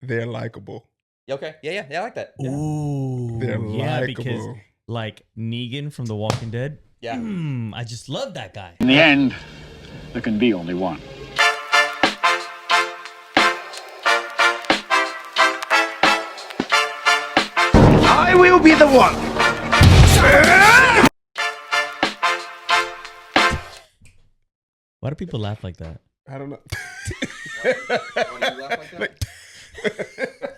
they're likable. Okay. Yeah. I like that. Yeah. Ooh, They're yeah, likable. because like Negan from The Walking Dead. Yeah. I just love that guy. In the end, there can be only one. I will be the one. Why do people laugh like that? I don't know. Why do you laugh like that?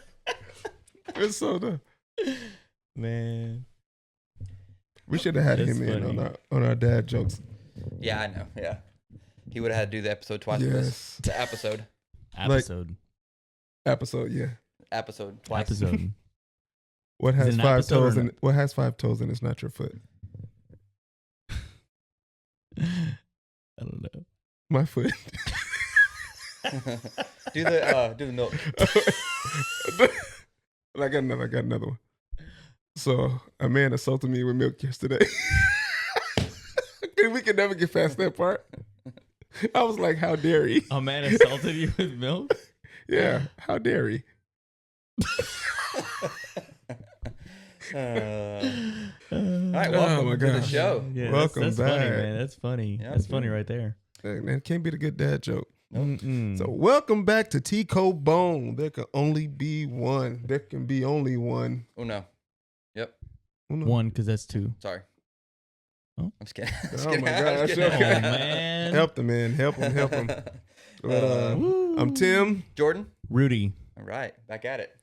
It's so dumb. Man, We should have had That's him in funny. on our dad jokes. Yeah, I know. Yeah. He would have had to do the episode twice with us. Yes. The episode. Episode, yeah. Episode twice. Episode. What Is it has an 5 episode toes or and what has 5 toes and it's not your foot? I don't know. My foot. do the milk. I got another one. So a man assaulted me with milk yesterday. We can never get past that part. I was like, how dare he? A man assaulted you with milk? Yeah, how dare he? All right, welcome my to the gosh. show. Yeah, Welcome that's funny, back. man. That's funny. Yeah, That's funny right there. That can't be the good dad joke. Mm-mm. So welcome back to Tico Bone. There can only be one. There can be only one. Oh no. Yep. Oh, no. One, because that's two. Sorry. Oh. I'm just kidding. I'm just Oh kidding. my I'm gosh. just kidding. Oh, man. Help the man. Help him. But, Woo. I'm Tim. Jordan. Rudy. All right, back at it.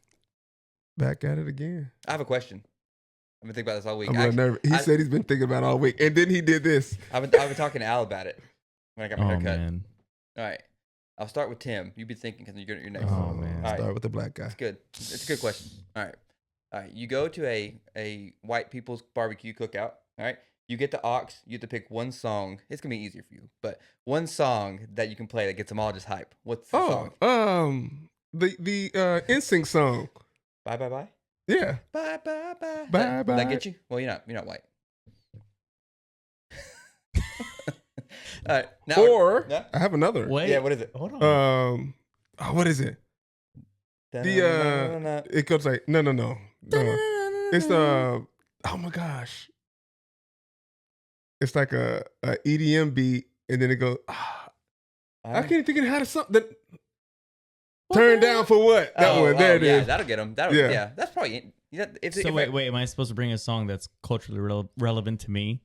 Back at it again. I have a question. I've been thinking about this all week. I'm a little nervous. He said he's been thinking about it all week, and then he did this. I've been talking to Al about it when I got my Oh, haircut. man. All right, I'll start with Tim. You be thinking because you're next. Oh, man. All right. Start with the black guy. It's good. It's a good question. All right. You go to a white people's barbecue cookout. All right. You get the aux. You have to pick one song. It's gonna be easier for you, but one song that you can play that gets them all just hype. What's the song? The NSYNC song. Bye bye bye. Yeah. Bye bye bye. Bye, bye. That get you? Well, you're not white. All right. Now Or Yeah? I have another. Wait. Yeah. What is it? Hold on. What is it? It goes like no. It's the oh my gosh. It's like a EDM beat, and then it goes. I can't think of how to something that. Turn down for what? That one. There it is. Yeah, that'll get them. Yeah. That's probably. Wait. Am I supposed to bring a song that's culturally relevant to me?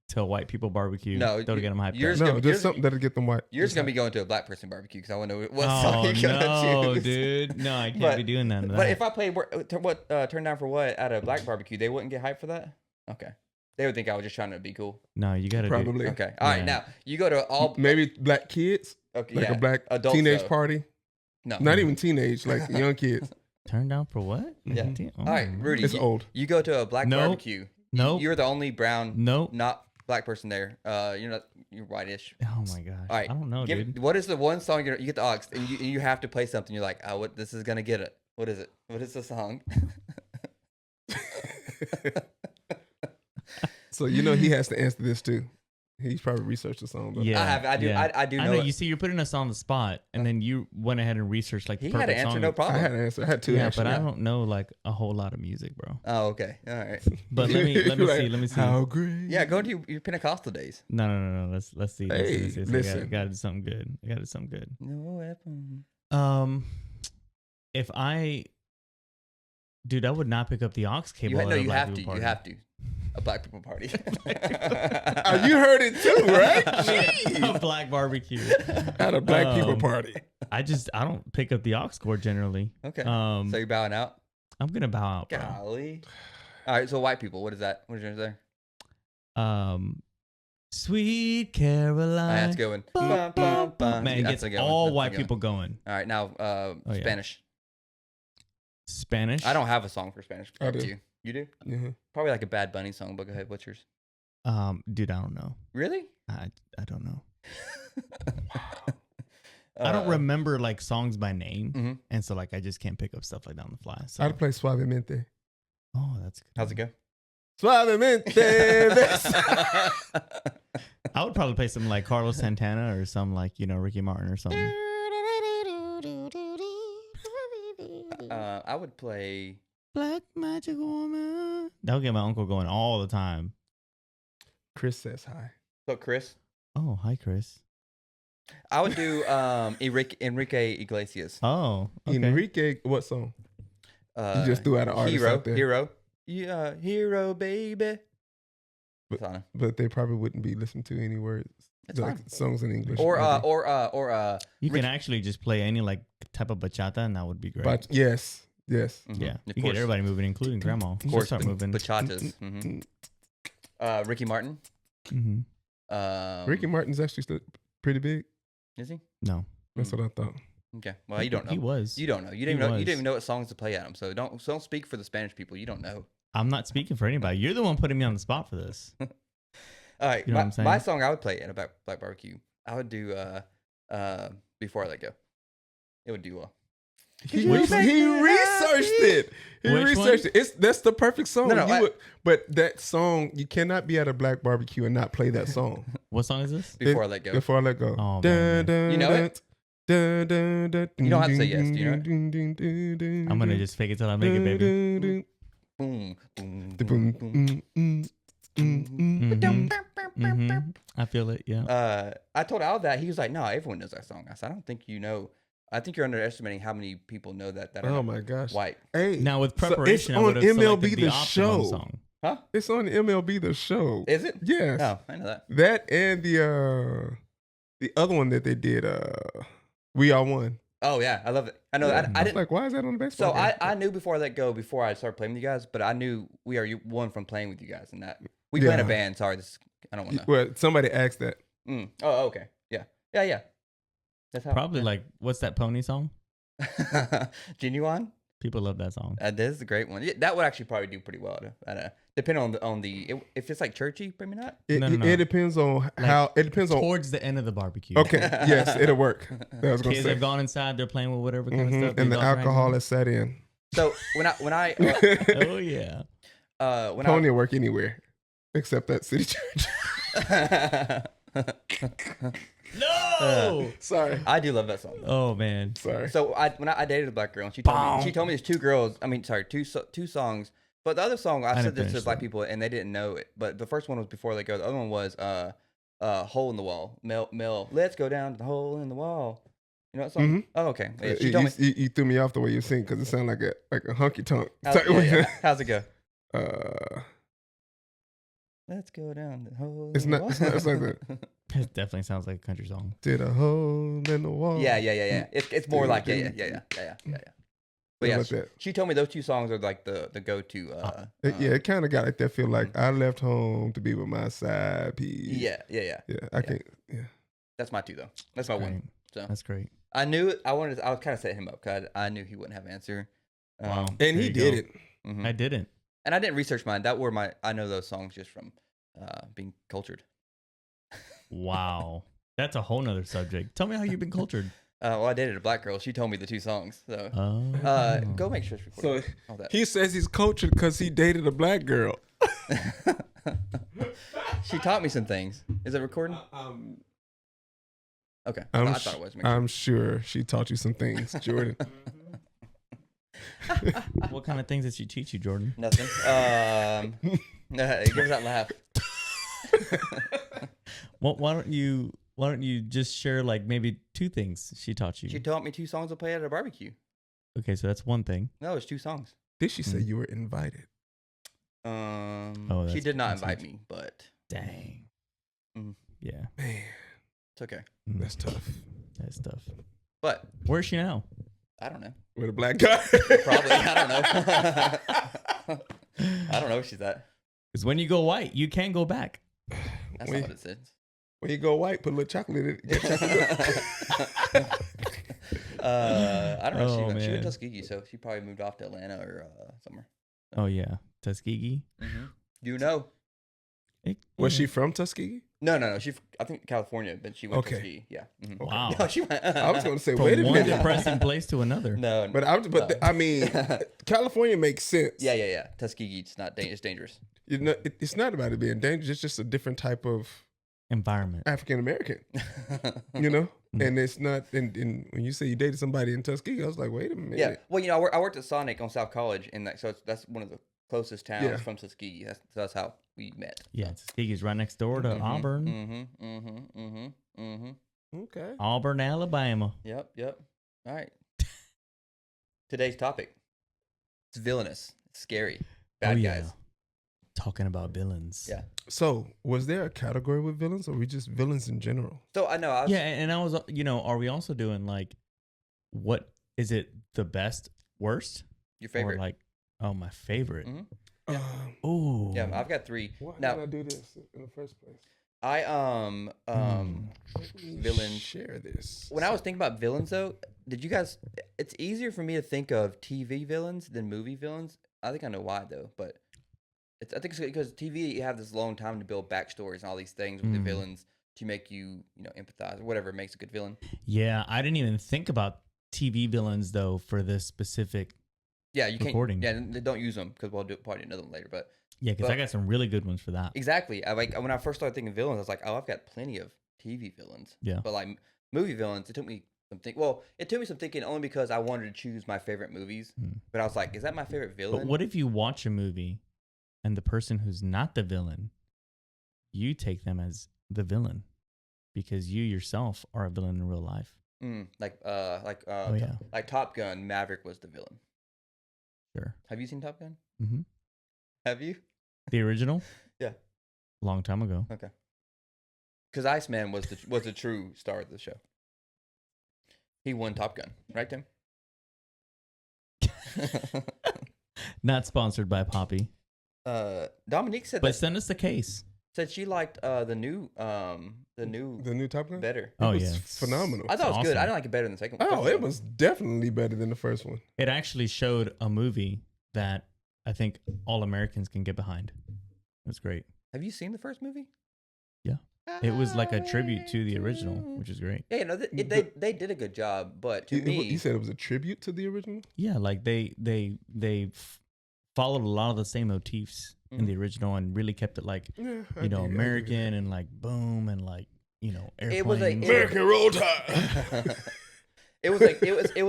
To a white people barbecue? No, That'll get them hyped yours- up. No, just something that'll get them white. You're just gonna be going to a black person barbecue because I want to know what Oh, song you're gonna no, choose. dude. No, I can't But- be doing that. But if I played Turn Down for What at a black barbecue, they wouldn't get hyped for that. Okay, they would think I was just trying to be cool. No, you got to Probably. Okay, all right. Yeah. Now you go to all Maybe black kids, okay, like yeah, a black adults, teenage though. party. No, Not even teenage, like young kids. Turn down for what? Yeah. Damn. All right, Rudy. It's old. You go to a black Nope. barbecue. Nope. You're the only brown, Nope. not black person there. You're whitish. Oh my gosh. All right, I don't know, dude. What is the one song you get the aux and you have to play something? You're like, oh, what this is gonna get it. What is it? What is the song? So he has to answer this too. He's probably researched the song. But Yeah. I do. yeah. I do know. I know. it. You see, you're putting us on the spot, and then you went ahead and researched like the He perfect had to answer, song. no I problem. had an answer. I had two. Yeah, actually. but I don't know like a whole lot of music, bro. Oh, okay. All right. But let me Like, let me see. How great? Yeah, go to your Pentecostal days. No. Let's see. Hey, Let's see. listen. Got to do something good. I got to do something good. No weapon. If I, dude, I would not pick up the aux cable. You at a have black to. people You party. have to. A black people party. You heard it too, right? A black barbecue. At a black people Um, party. I don't pick up the aux cord generally. Okay. So So you're bowing out. I'm gonna bow out, bro. Golly. All right. So white people. What is that? What is yours there? Sweet Caroline. That's a good one. Bum, bum, bum. Man, it That's gets a good one. all That's a white good one. people going. All right. Now, yeah. Spanish. Spanish. I don't have a song for Spanish. I Up to do. you. You do? Mhm. Probably like a Bad Bunny song. But go ahead. What's yours? Dude, I don't know. Really? I don't know. I don't remember like songs by name, Mhm. and so like I just can't pick up stuff like that on the fly. So, I'd play Suavemente. oh, that's good. How's it go? Suavemente. I would probably play something like Carlos Santana or some like Ricky Martin or something. I would play. Black Magic Woman. That would get my uncle going all the time. Chris says hi. So Chris, Oh, hi, Chris. I would do Enrique Iglesias. Oh, okay. Enrique, what song? You just threw out an artist out there. Hero. Yeah, hero, baby. But they probably wouldn't be listening to any words. It's like fine. songs in English. Or You can actually just play any like type of bachata, and that would be great. But yes. Mhm. Yeah, Of you get course. everybody moving, including grandma. Of course, start moving. bachatas. Ricky Martin. Mm-hmm. Ricky Martin's actually still pretty big. Is he? No, That's what I thought. Okay. Well, you don't know. He was. You don't know. You didn't He even know. You was. didn't even know what songs to play at him. So don't speak for the Spanish people. You don't know. I'm not speaking for anybody. You're the one putting me on the spot for this. All right. You know what I'm saying? My song I would play at a black barbecue. I would do Before I Let Go. It would do well. He researched it. He Which researched it. That's the perfect song. No, but that song, you cannot be at a black barbecue and not play that song. What song is this? Before I Let Go. Before I Let Go. Oh, man. You know it? You don't have to say yes. Do you know I'm gonna just fake it till I make it, baby. Boom, boom, Boom, boom, boom. Mm-hmm. I feel it. Yeah. I told Al that he was like, "No, everyone knows that song." I said, "I don't think you know. I think you're underestimating how many people know that." Are Oh my gosh. white. Hey, Now with so preparation, it's I on would have selected MLB the The Optimum Show. song. Huh? It's on MLB The Show. Is it? Yes. Oh, I know that. That and the other one that they did, We Are One. Oh yeah, I love it. I know. Yeah. I was didn't. like, why is that on the baseball So game? I knew Before I Let Go before I started playing with you guys, but I knew We Are One from playing with you guys, and that we play in a Yeah. band. Sorry, I don't want to. Well, somebody asked that. Oh, okay. Yeah. That's how. Probably like what's that pony song? Genuine. People love that song. That is a great one. Yeah, that would actually probably do pretty well. Depending on the if it's like churchy, maybe not. It, No, no, no. it depends on how. It depends on. Towards the end of the barbecue. Okay. Yes, it'll work. That I was gonna Kids say. have gone inside. They're playing with whatever kind of Mhm, stuff. and the these adults are alcohol hanging has set in. So when I Oh yeah. when Pony will work anywhere except that city church. No. Sorry. I do love that song. Oh man. Sorry. So when I dated a black girl, and she told me there's two songs. But the other song I said didn't this to finish black that. people and they didn't know it. But the first one was Before They Go. The other one was Hole in the Wall. Mel, let's go down to the hole in the wall. You know that song? Mhm. Oh, okay. Yeah, she told me. You threw me off the way you sing because it sounded like a honky tonk. How's it go? Let's go down the hole. It's in the not- wall. it's not- it's like that. It definitely sounds like a country song. Did a hole in the wall. Yeah. It's more like yeah. But How yeah, about that? she told me those two songs are like the go to. It kind of got like that feel like I left home to be with my side piece. Yeah. Yeah, I can't. Yeah. That's my two though. That's my one. Great. So That's great. I knew it. I was kind of setting him up because I knew he wouldn't have an answer. Wow. And There he you did go. it. Mhm. I didn't. And I didn't research mine. That were I know those songs just from being cultured. Wow. That's a whole nother subject. Tell me how you've been cultured. Well, I dated a black girl. She told me the two songs. So Oh. go make sure it's recorded. So All that. he says he's cultured because he dated a black girl. She taught me some things. Is it recording? Okay. I thought it was. Make sure. I'm sure she taught you some things, Jordan. What kind of things did she teach you, Jordan? Nothing. Give us that laugh. Well, why don't you just share like maybe two things she taught you? She taught me two songs to play at a barbecue. Okay, so that's one thing. No, it's two songs. Did she say you were invited? Oh, She that's did not consent. invite me, but Dang. Mhm. Yeah, Man, it's okay. that's tough. that's tough. But Where's she now? I don't know. With a black guy? Probably. I don't know. I don't know where she's at. Because when you go white, you can go back. That's Wait. not what it says. When you go white, put a little chocolate in it. Get chocolate. I don't know. Oh, She went man. to Tuskegee, so she probably moved off to Atlanta or somewhere. Oh yeah, Tuskegee. You know? Was yeah. she from Tuskegee? No. I think California, but she went Okay. to Tuskegee. Yeah. Mhm. Wow. No, she went. I was going to say, From wait a one minute. depressing place to another? No. But I mean, California makes sense. Yeah. Tuskegee, it's not. It's dangerous. You know, it's not about it being dangerous. It's just a different type of Environment. African American. You know, And it's not. And when you say you dated somebody in Tuskegee, I was like, wait a minute. Yeah. Well, I worked at Sonic on South College, and that's one of the closest towns from Tuskegee. That's how we met. Yeah, Tuskegee's right next door to Auburn. Okay. Auburn, Alabama. Yep. All right. Today's topic. It's villainous. It's scary. Bad guys. Talking about villains. Yeah. So, was there a category with villains, or we just villains in general? So I know. And I was, are we also doing like, what is it? The best, worst, Your favorite? or like, my favorite. Mm-hmm. Oh. Yeah, I've got 3. Why Now, did I do this in the first place? I villains. Share this. When I was thinking about villains, though, did you guys? It's easier for me to think of TV villains than movie villains. I think I know why though, but I think it's because TV, you have this long time to build backstories and all these things with the villains to make you empathize or whatever makes a good villain. Yeah, I didn't even think about TV villains though for this specific. Yeah, you recording. can't. Yeah, don't use them because we'll probably do another one later. But Yeah, because I got some really good ones for that. exactly, when I first started thinking villains, I was like, oh, I've got plenty of TV villains. Yeah. But like movie villains, it took me some thinking only because I wanted to choose my favorite movies. But I was like, is that my favorite villain? But what if you watch a movie and the person who's not the villain, you take them as the villain because you yourself are a villain in real life? Like Top Gun, Maverick was the villain. Sure. Have you seen Top Gun? Mm-hmm. Have you? The original? Yeah. Long time ago. Okay. Because Iceman was the true star of the show. He won Top Gun, right, Tim? Not sponsored by Poppy. Dominique said But send us the case. said she liked the new Top Gun. better. It was phenomenal. I thought it was good. awesome. I didn't like it better than the second one. Oh, it was definitely better than the first one. It actually showed a movie that I think all Americans can get behind. It was great. Have you seen the first movie? Yeah. It was like a tribute to the original, which is great. Yeah, they did a good job, but to me, You said it was a tribute to the original? Yeah, like they followed a lot of the same motifs in the original and really kept it like American and like boom and like airplanes. It was like American Roll Tide. it was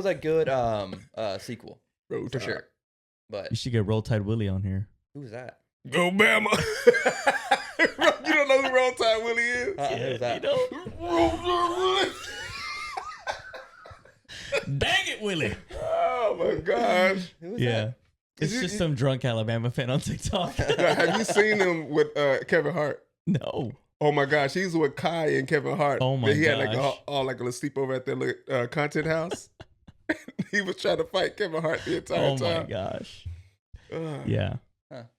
a good sequel Roll for Tide. sure. But You should get Roll Tide Willie on here. who was that? Go Bama. You don't know who Roll Tide Willie is? Who's that? Roll Tide Willie. Dang it, Willie! Oh my gosh. Who was Yeah. that? It's just some drunk Alabama fan on TikTok. Have you seen him with Kevin Hart? No. Oh my gosh, he's with Kai and Kevin Hart. Oh my He had like gosh. all like a little sleepover at their content house. He was trying to fight Kevin Hart the entire Oh time. my gosh. Yeah.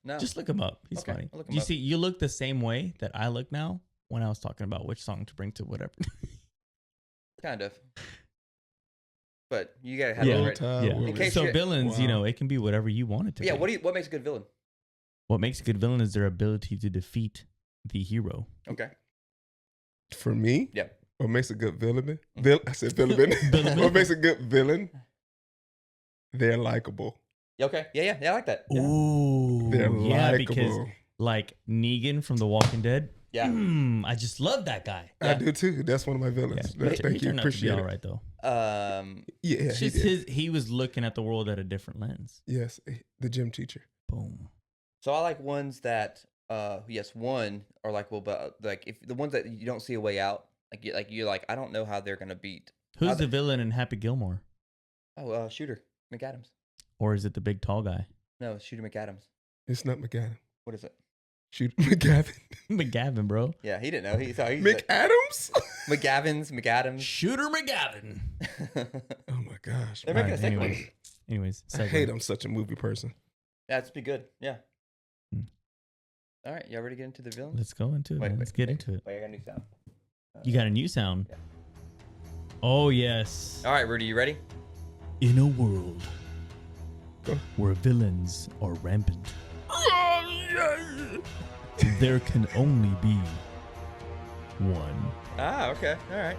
No. Just look him up. He's Okay, funny. I'll look him You up. see, you look the same way that I look now when I was talking about which song to bring to whatever. Kind of. But you gotta have Yeah. it Roll right. Tide Yeah. Willie. In case So you- villains, Wow. it can be whatever you want it to Yeah. be. What makes a good villain? What makes a good villain is their ability to defeat the hero. Okay. For me, Yeah. what makes a good villain? Mm-hmm. I said villain. Villain. What makes a good villain? They're likable. Okay. Yeah. I like that. Yeah. Ooh. They're yeah, likable. because like Negan from The Walking Dead. Yeah. I just love that guy. I do too. That's one of my villains. Yeah. Thank He you. turned out to be Appreciate all it. right though. Yeah, It's he just did. he was looking at the world at a different lens. Yes, the gym teacher. Boom. So I like ones that, one are like, well, but like if the ones that you don't see a way out, you're like, I don't know how they're gonna beat. Who's How the villain in Happy Gilmore? Oh, Shooter McAdams. Or is it the big tall guy? No, it's Shooter McAdams. It's not McAdam. What is it? Shoot McGavin. McGavin, bro. Yeah, he didn't know. He's like, McAdams? McAdams. Shooter McGavin. Oh my gosh. They're making Alright, a second one. Anyways, I hate I'm such a movie person. That's be good. Yeah. Hmm. All right, y'all ready to get into the villains? Let's go into it. man. Let's get into it. Wait, I got a new sound. You got a new sound. Yeah. Oh yes. All right, Rudy, you ready? In a world where villains are rampant, there can only be one. Ah, okay. All right.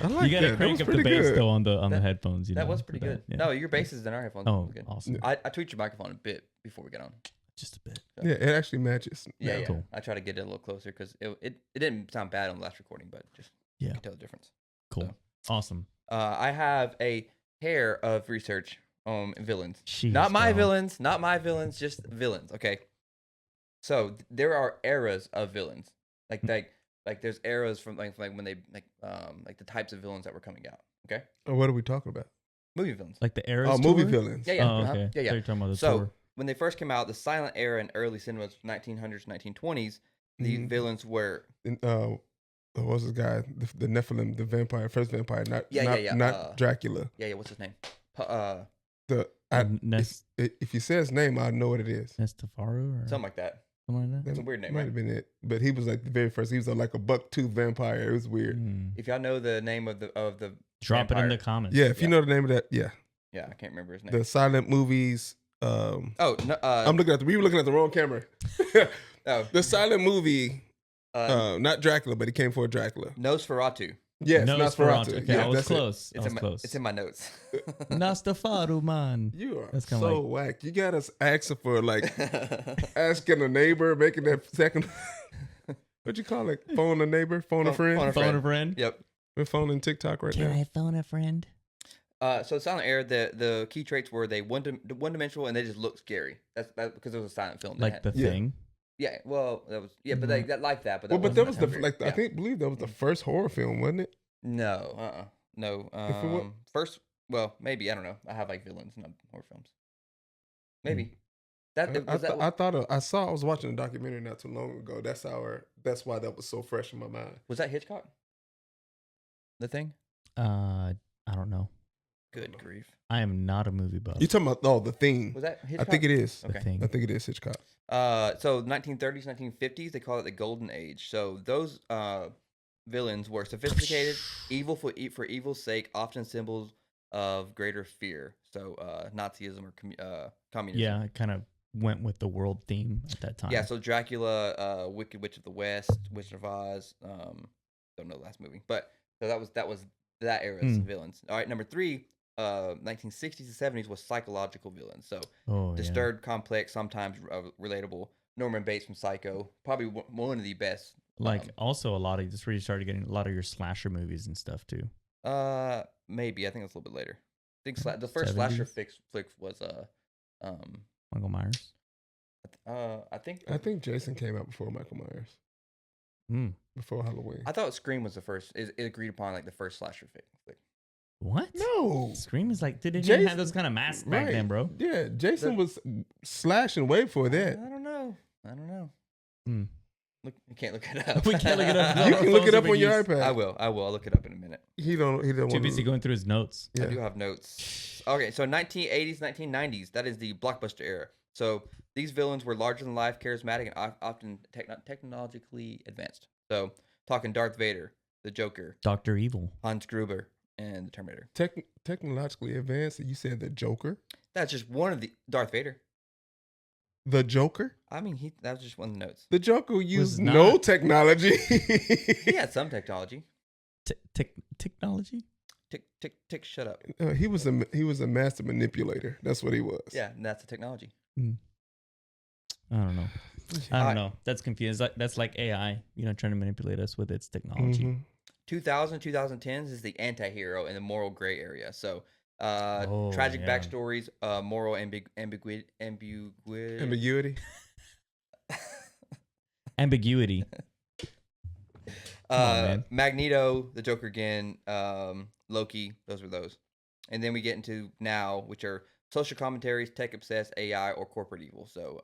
I like You gotta that. crank That up was the pretty bass good. though on the That- headphones. That know, was for pretty that. good. Yeah. No, your bass is in our headphones. Oh, That was good. awesome. Yeah. I tweaked your microphone a bit before we get on. Just a bit. Yeah, it actually matches. Yeah. Cool. I try to get it a little closer because it didn't sound bad on the last recording, but just Yeah. you can tell the difference. Cool. So, Awesome. I have a hair of research on villains. Jeez, Not my bro. villains, not my villains, just villains. Okay. So there are eras of villains. Like there's eras from like when they like the types of villains that were coming out. Okay. What are we talking about? Movie villains. Like the Eras Oh, movie tour? villains. Yeah, yeah. Oh, uh-huh, okay. Yeah, yeah. So you're talking about the So tour. when they first came out, the silent era in early cinemas, 1900s, 1920s, the Mhm. villains were And, what was this guy? The Nephilim, the vampire, first vampire, Yeah. not Dracula. yeah. What's his name? If you say his name, I know what it is. Nestafaru or Something like that. something like that? It's a weird name, Might right? have been it, but he was like the very first. He was like a buck-toothed vampire. It was weird. Hmm. If y'all know the name of the Drop it in vampire- the comments. Yeah, if you Yeah. know the name of that, yeah. Yeah, I can't remember his name. The silent movies. Oh, no, I'm looking at we were looking at the wrong camera. oh, The silent movie, uh, not Dracula, but he came for Dracula. Nosferatu. Yes, Nosferatu. Nosferatu. Okay, Yeah, I was that's it. close. I It's was in my close. it's in my notes. Nastafaru, man. You are That's so kinda whack. You got us asking for like asking a neighbor, making that second. What'd you call it? Phone a neighbor, phone a friend. phone a Phone a friend? Yep. We're phoning TikTok right now. phone a friend? So silent era, the key traits were they one dimensional and they just looked scary. That's because it was a silent film. They Like had- the Yeah. thing? yeah. Well, that was but they that like that. But Well, but that was wasn't the that like weird. I believe that was the first horror film, wasn't it? No. No. If it wa- First. Well, maybe I don't know. I have like villains, not horror films. Maybe. That I was that. I was watching a documentary not too long ago. That's why that was so fresh in my mind. Was that Hitchcock? The Thing. I don't know. Good grief. I am not a movie buff. You talking about the thing? Was that I Hitchcock? think it is. The Okay. thing. I think it is Hitchcock. So 1930s, 1950s, they call it the Golden Age. So those villains were sophisticated, evil for evil's sake, often symbols of greater fear. So Nazism or communism. Yeah, it kind of went with the world theme at that time. Yeah. So Dracula, Wicked Witch of the West, Wizard of Oz. Don't know the last movie, but so that was that era's villains. All right, number 3. 1960s and 70s was psychological villains. So Oh, disturbed, complex, sometimes relatable. Norman Bates from Psycho, probably one of the best. Like also a lot of this really started getting a lot of your slasher movies and stuff too. Maybe I think that's a little bit later. I think the first slasher 70s? flick was Michael Myers. I think I think Jason came out before Michael Myers, Hmm. before Halloween. I thought Scream was the first. It agreed upon like the first slasher flick. What? No, Scream is like they didn't Jason- even have those kind of masks back Right. then, bro. Yeah, Jason was slashing way before that. I don't know. Hmm. Look, you can't look it up. We can't look it up. You Our can look it phones up are on your being used. iPad. I will. I'll look it up in a minute. He don't Too want busy going through his notes. Yeah. I do have notes. Okay, so 1980s, 1990s, that is the blockbuster era. So these villains were larger than life, charismatic, and often technologically advanced. So talking Darth Vader, the Joker, Dr. Evil. Hans Gruber, and the Terminator. Technologically advanced. You said the Joker. That's just one of the Darth Vader. The Joker. I mean, that was just one of the notes. The Joker used not- no technology. He had some technology. Technology? Tick, shut up. He was a master manipulator. That's what he was. Yeah, and that's the technology. I don't know. I Alright. don't know. That's confusing. That's like AI, trying to manipulate us with its technology. Mhm. 2010s is the anti-hero in the moral gray area. So Oh, tragic yeah. backstories, moral ambiguity. Ambiguity. Ambiguity. on, man. Magneto, the Joker again, Loki, those were those. And then we get into now, which are social commentaries, tech obsessed, AI, or corporate evil. So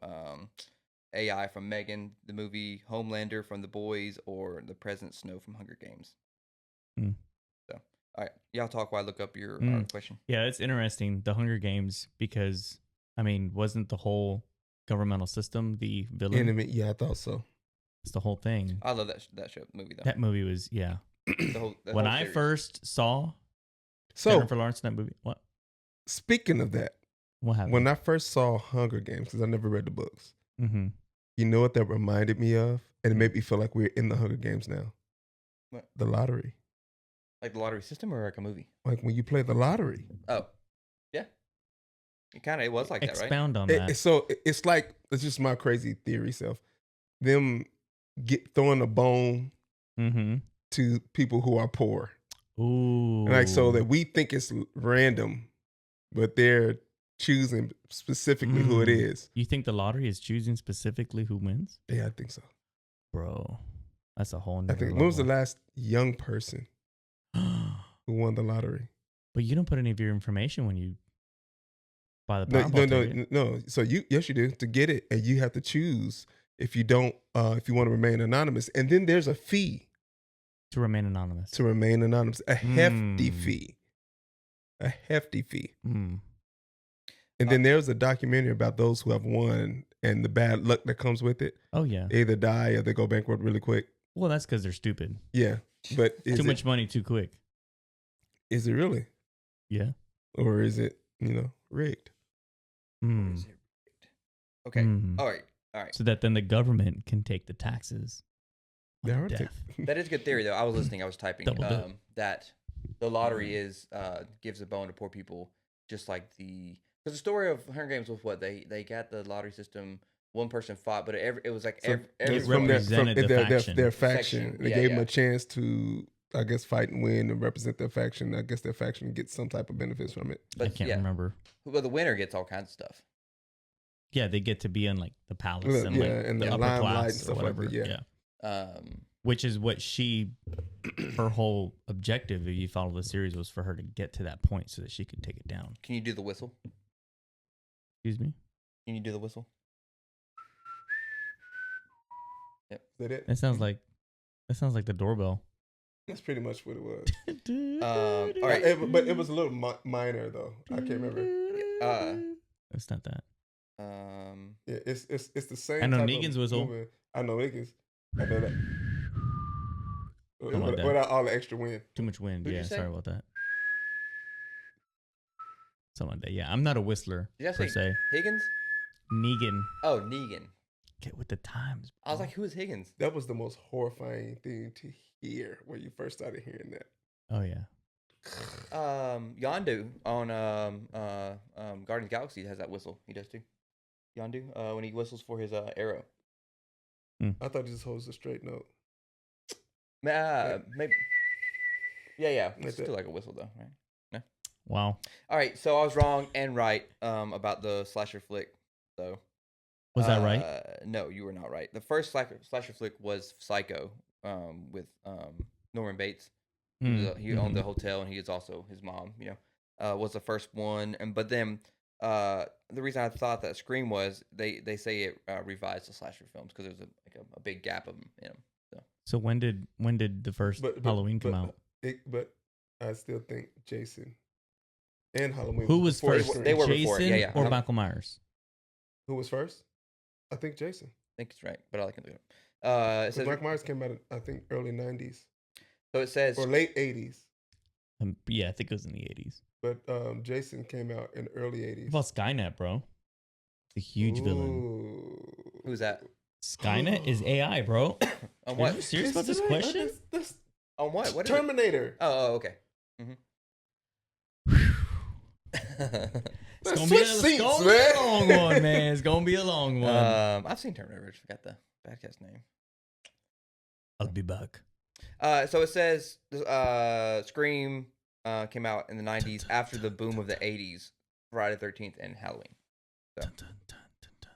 AI from Megan, the movie, Homelander from The Boys, or the President Snow from Hunger Games. Hmm. So, all right, y'all talk while I look up your question. Yeah, it's interesting. The Hunger Games, because, wasn't the whole governmental system the villain? Enemy. Yeah, I thought so. It's the whole thing. I love that movie though. That movie was, yeah. The When whole I series. first saw So Jennifer Lawrence in that movie, what speaking of that, happened? when I first saw Hunger Games, because I never read the books, Mm-hmm. you know what that reminded me of, and it made me feel like we're in the Hunger Games now. What? The lottery. Like the lottery system or like a movie? Like when you play the lottery. Oh, yeah. It was like that, right? Expound on that. So it's like, it's just my crazy theory self. Them throwing a bone Mm-hmm. to people who are poor. Ooh. Like, so that we think it's random, but they're choosing specifically who it is. You think the lottery is choosing specifically who wins? Yeah, I think so. Bro, that's a whole I nother think level. when was the last young person who won the lottery? But you don't put any of your information when you buy the Powerball ticket. No. So yes, you do to get it, and you have to choose if you don't, if you want to remain anonymous, and then there's a fee To remain anonymous. to remain anonymous, a hefty Mm. fee, a hefty fee. Mm. And then there's a documentary about those who have won and the bad luck that comes with it. Oh, yeah. They either die or they go bankrupt really quick. Well, that's because they're stupid. Yeah, but Too much money too quick. Is it really, Yeah. or is it rigged? Mm. Okay. Mm. All right. So that then the government can take the taxes. on They the are death. That is a good theory, though. I was listening. I was typing. Double dip. That the lottery is gives a bone to poor people, just like because the story of Hunger Games was what they got the lottery system. One person fought, but it was like So every it represented the faction. their faction. Section. They Yeah, gave them yeah. a chance to, I guess, fight and win and represent their faction. I guess their faction gets some type of benefits from it. I can't remember. Well, the winner gets all kinds of stuff. Yeah, they get to be in like the palace Yeah, and like and the upper limelight class and or stuff like whatever. that, yeah. Which is what her whole objective, if you follow the series, was for her to get to that point so that she could take it down. Can you do the whistle? Excuse me? Can you do the whistle? Is that it? That sounds like the doorbell. That's pretty much what it was. All right. But it was a little minor though. I can't remember. It's not that. Yeah, it's the same. I know type Negan's of whistle. movement. I know Negan's. I know that. Something like that. Without all the extra wind. Too much wind. What'd Yeah, you say? sorry about that. Something like that. Yeah, I'm not a whistler Did I per say se. Higgins? Negan. Oh, Negan. Get with the times. I was like, who is Higgins? That was the most horrifying thing to hear when you first started hearing that. Oh yeah. Yondu on Guardians of the Galaxy has that whistle. He does too. Yondu, when he whistles for his arrow. I thought he just holds a straight note. Maybe. Yeah. Like It's still that. like a whistle though, right? No. Wow. All right, so I was wrong and right about the slasher flick. So Was that right? No, you were not right. The first slasher flick was Psycho with Norman Bates. He owned the hotel, and he is also his mom. Was the first one, but then the reason I thought that Scream was they say it revised the slasher films because there was a big gap of them in them. So when did the first Halloween come out? But I still think Jason and Halloween. Who was before first? Scream. They were Jason before it, yeah. or Michael Myers? Who was first? I think Jason. I think it's right, but I can look it up. It says, Michael Myers came out in, I think, early 90s so it says or late 80s. Yeah, I think it was in the 80s. But Jason came out in early 80s. What about Skynet, bro? The huge villain. Ooh. who's that? Skynet is AI, bro. On Are what? you serious about this question? That's On what? What is it? Terminator. Oh, okay. It's gonna Switch be seats, a man. long one, man. It's gonna be a long one. I've seen Terminator. I just forgot the bad guy's name. I'll be back. So it says Scream came out in the 90s after the boom of the 80s, Friday the 13th, and Halloween. So, Dun, dun, dun, dun, dun.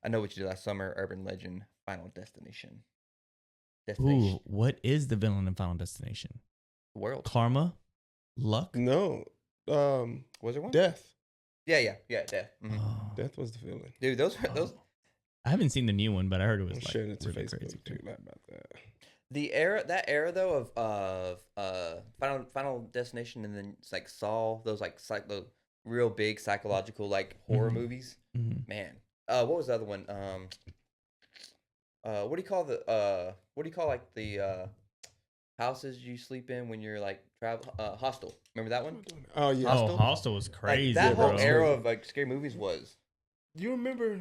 I Know What You Did Last Summer, Urban Legend, Final Destination. Ooh, what is the villain in Final Destination? World. Karma? Luck? No. Was there one? Death. Yeah, Death. Mhm. Oh. Death was the villain. Dude, those. I haven't seen the new one, but I heard it was I'm like sharing it to really Facebook crazy. too. About that. That era though of Final Destination, and then it's like Saw, those the real big psychological like horror Mhm. movies. Mhm. Man, what was the other one? What do you call like the houses you sleep in when you're like travel? Hostel. Remember that one? Oh yeah. Oh, Hostel was crazy, Like, that bro. whole era of like scary movies was You remember?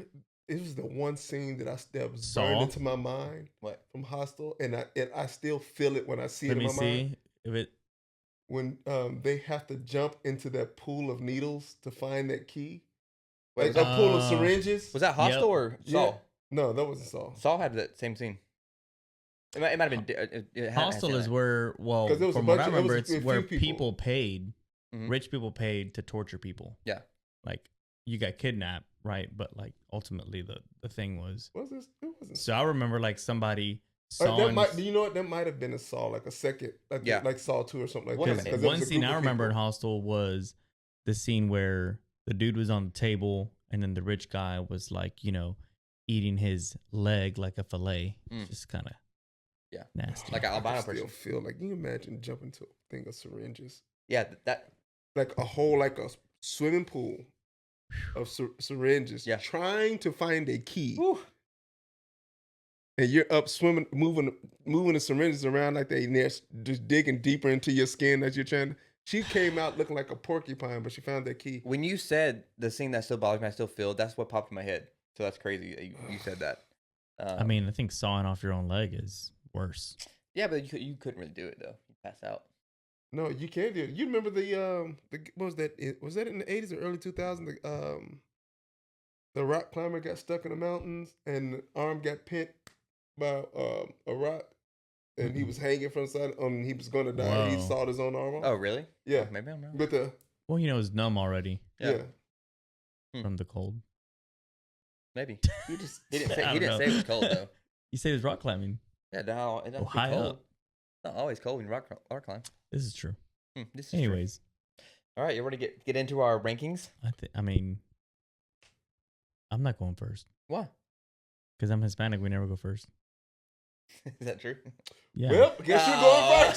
It was the one scene that was Saw? burned into my mind what? from Hostel, and I still feel it when I see Let it me in my mind. see if it. When they have to jump into that pool of needles to find that key, Wait, like was, that pool of syringes. was that Hostel Yep. or Yeah. Saw? No, that wasn't Saw. Saw had that same scene. It might have been. Hostel is where, well, 'Cause there was a from what bunch I of- it remember, was it's a where few people. people paid, Mhm. rich people paid to torture people. Yeah. Like, you got kidnapped, right? But, like, ultimately, the thing was. Was this? It wasn't. So I remember, like, somebody Like, saw. that might, you know what? That might have been a Saw, like a second, like Yeah. like Saw 2 or something like One of that. them. 'Cause there One was a scene group I of remember in people. Hostel was the scene where the dude was on the table and then the rich guy was like, eating his leg like a fillet. Mm. Just kind of Yeah. nasty. Like an I albino can still person. feel like, can you imagine jumping to a thing of syringes? Yeah, that. Like a whole, like a swimming pool of syringes, Yeah. trying to find a key. Whew. And you're up swimming, moving the syringes around like they just digging deeper into your skin as you're trying to. She came out looking like a porcupine, but she found that key. When you said the scene that still bothers me, I still feel, that's what popped in my head. So that's crazy that you said that. I mean, I think sawing off your own leg is worse. Yeah, but you couldn't really do it though. You pass out. No, you can't do it. You remember the what was that? Was that in the 80s or early 2000s? The rock climber got stuck in the mountains and the arm got pinned by a rock, and he was hanging from the side. He was going to die. He Whoa. sawed his own arm off. Oh, really? Yeah. Oh, maybe I'm wrong. With the Well, it's numb already yeah. from the cold. Maybe. You just He didn't say, I he don't didn't know. say it was cold though. You say it was rock climbing. Yeah, no, it doesn't high cold. up. It's not always cold when you rock climb. This is true. This is true. Anyways, All right, you ready to get into our rankings? I mean, I'm not going first Why? because I'm Hispanic. We never go first. Is that true? Yeah. well, guess you're going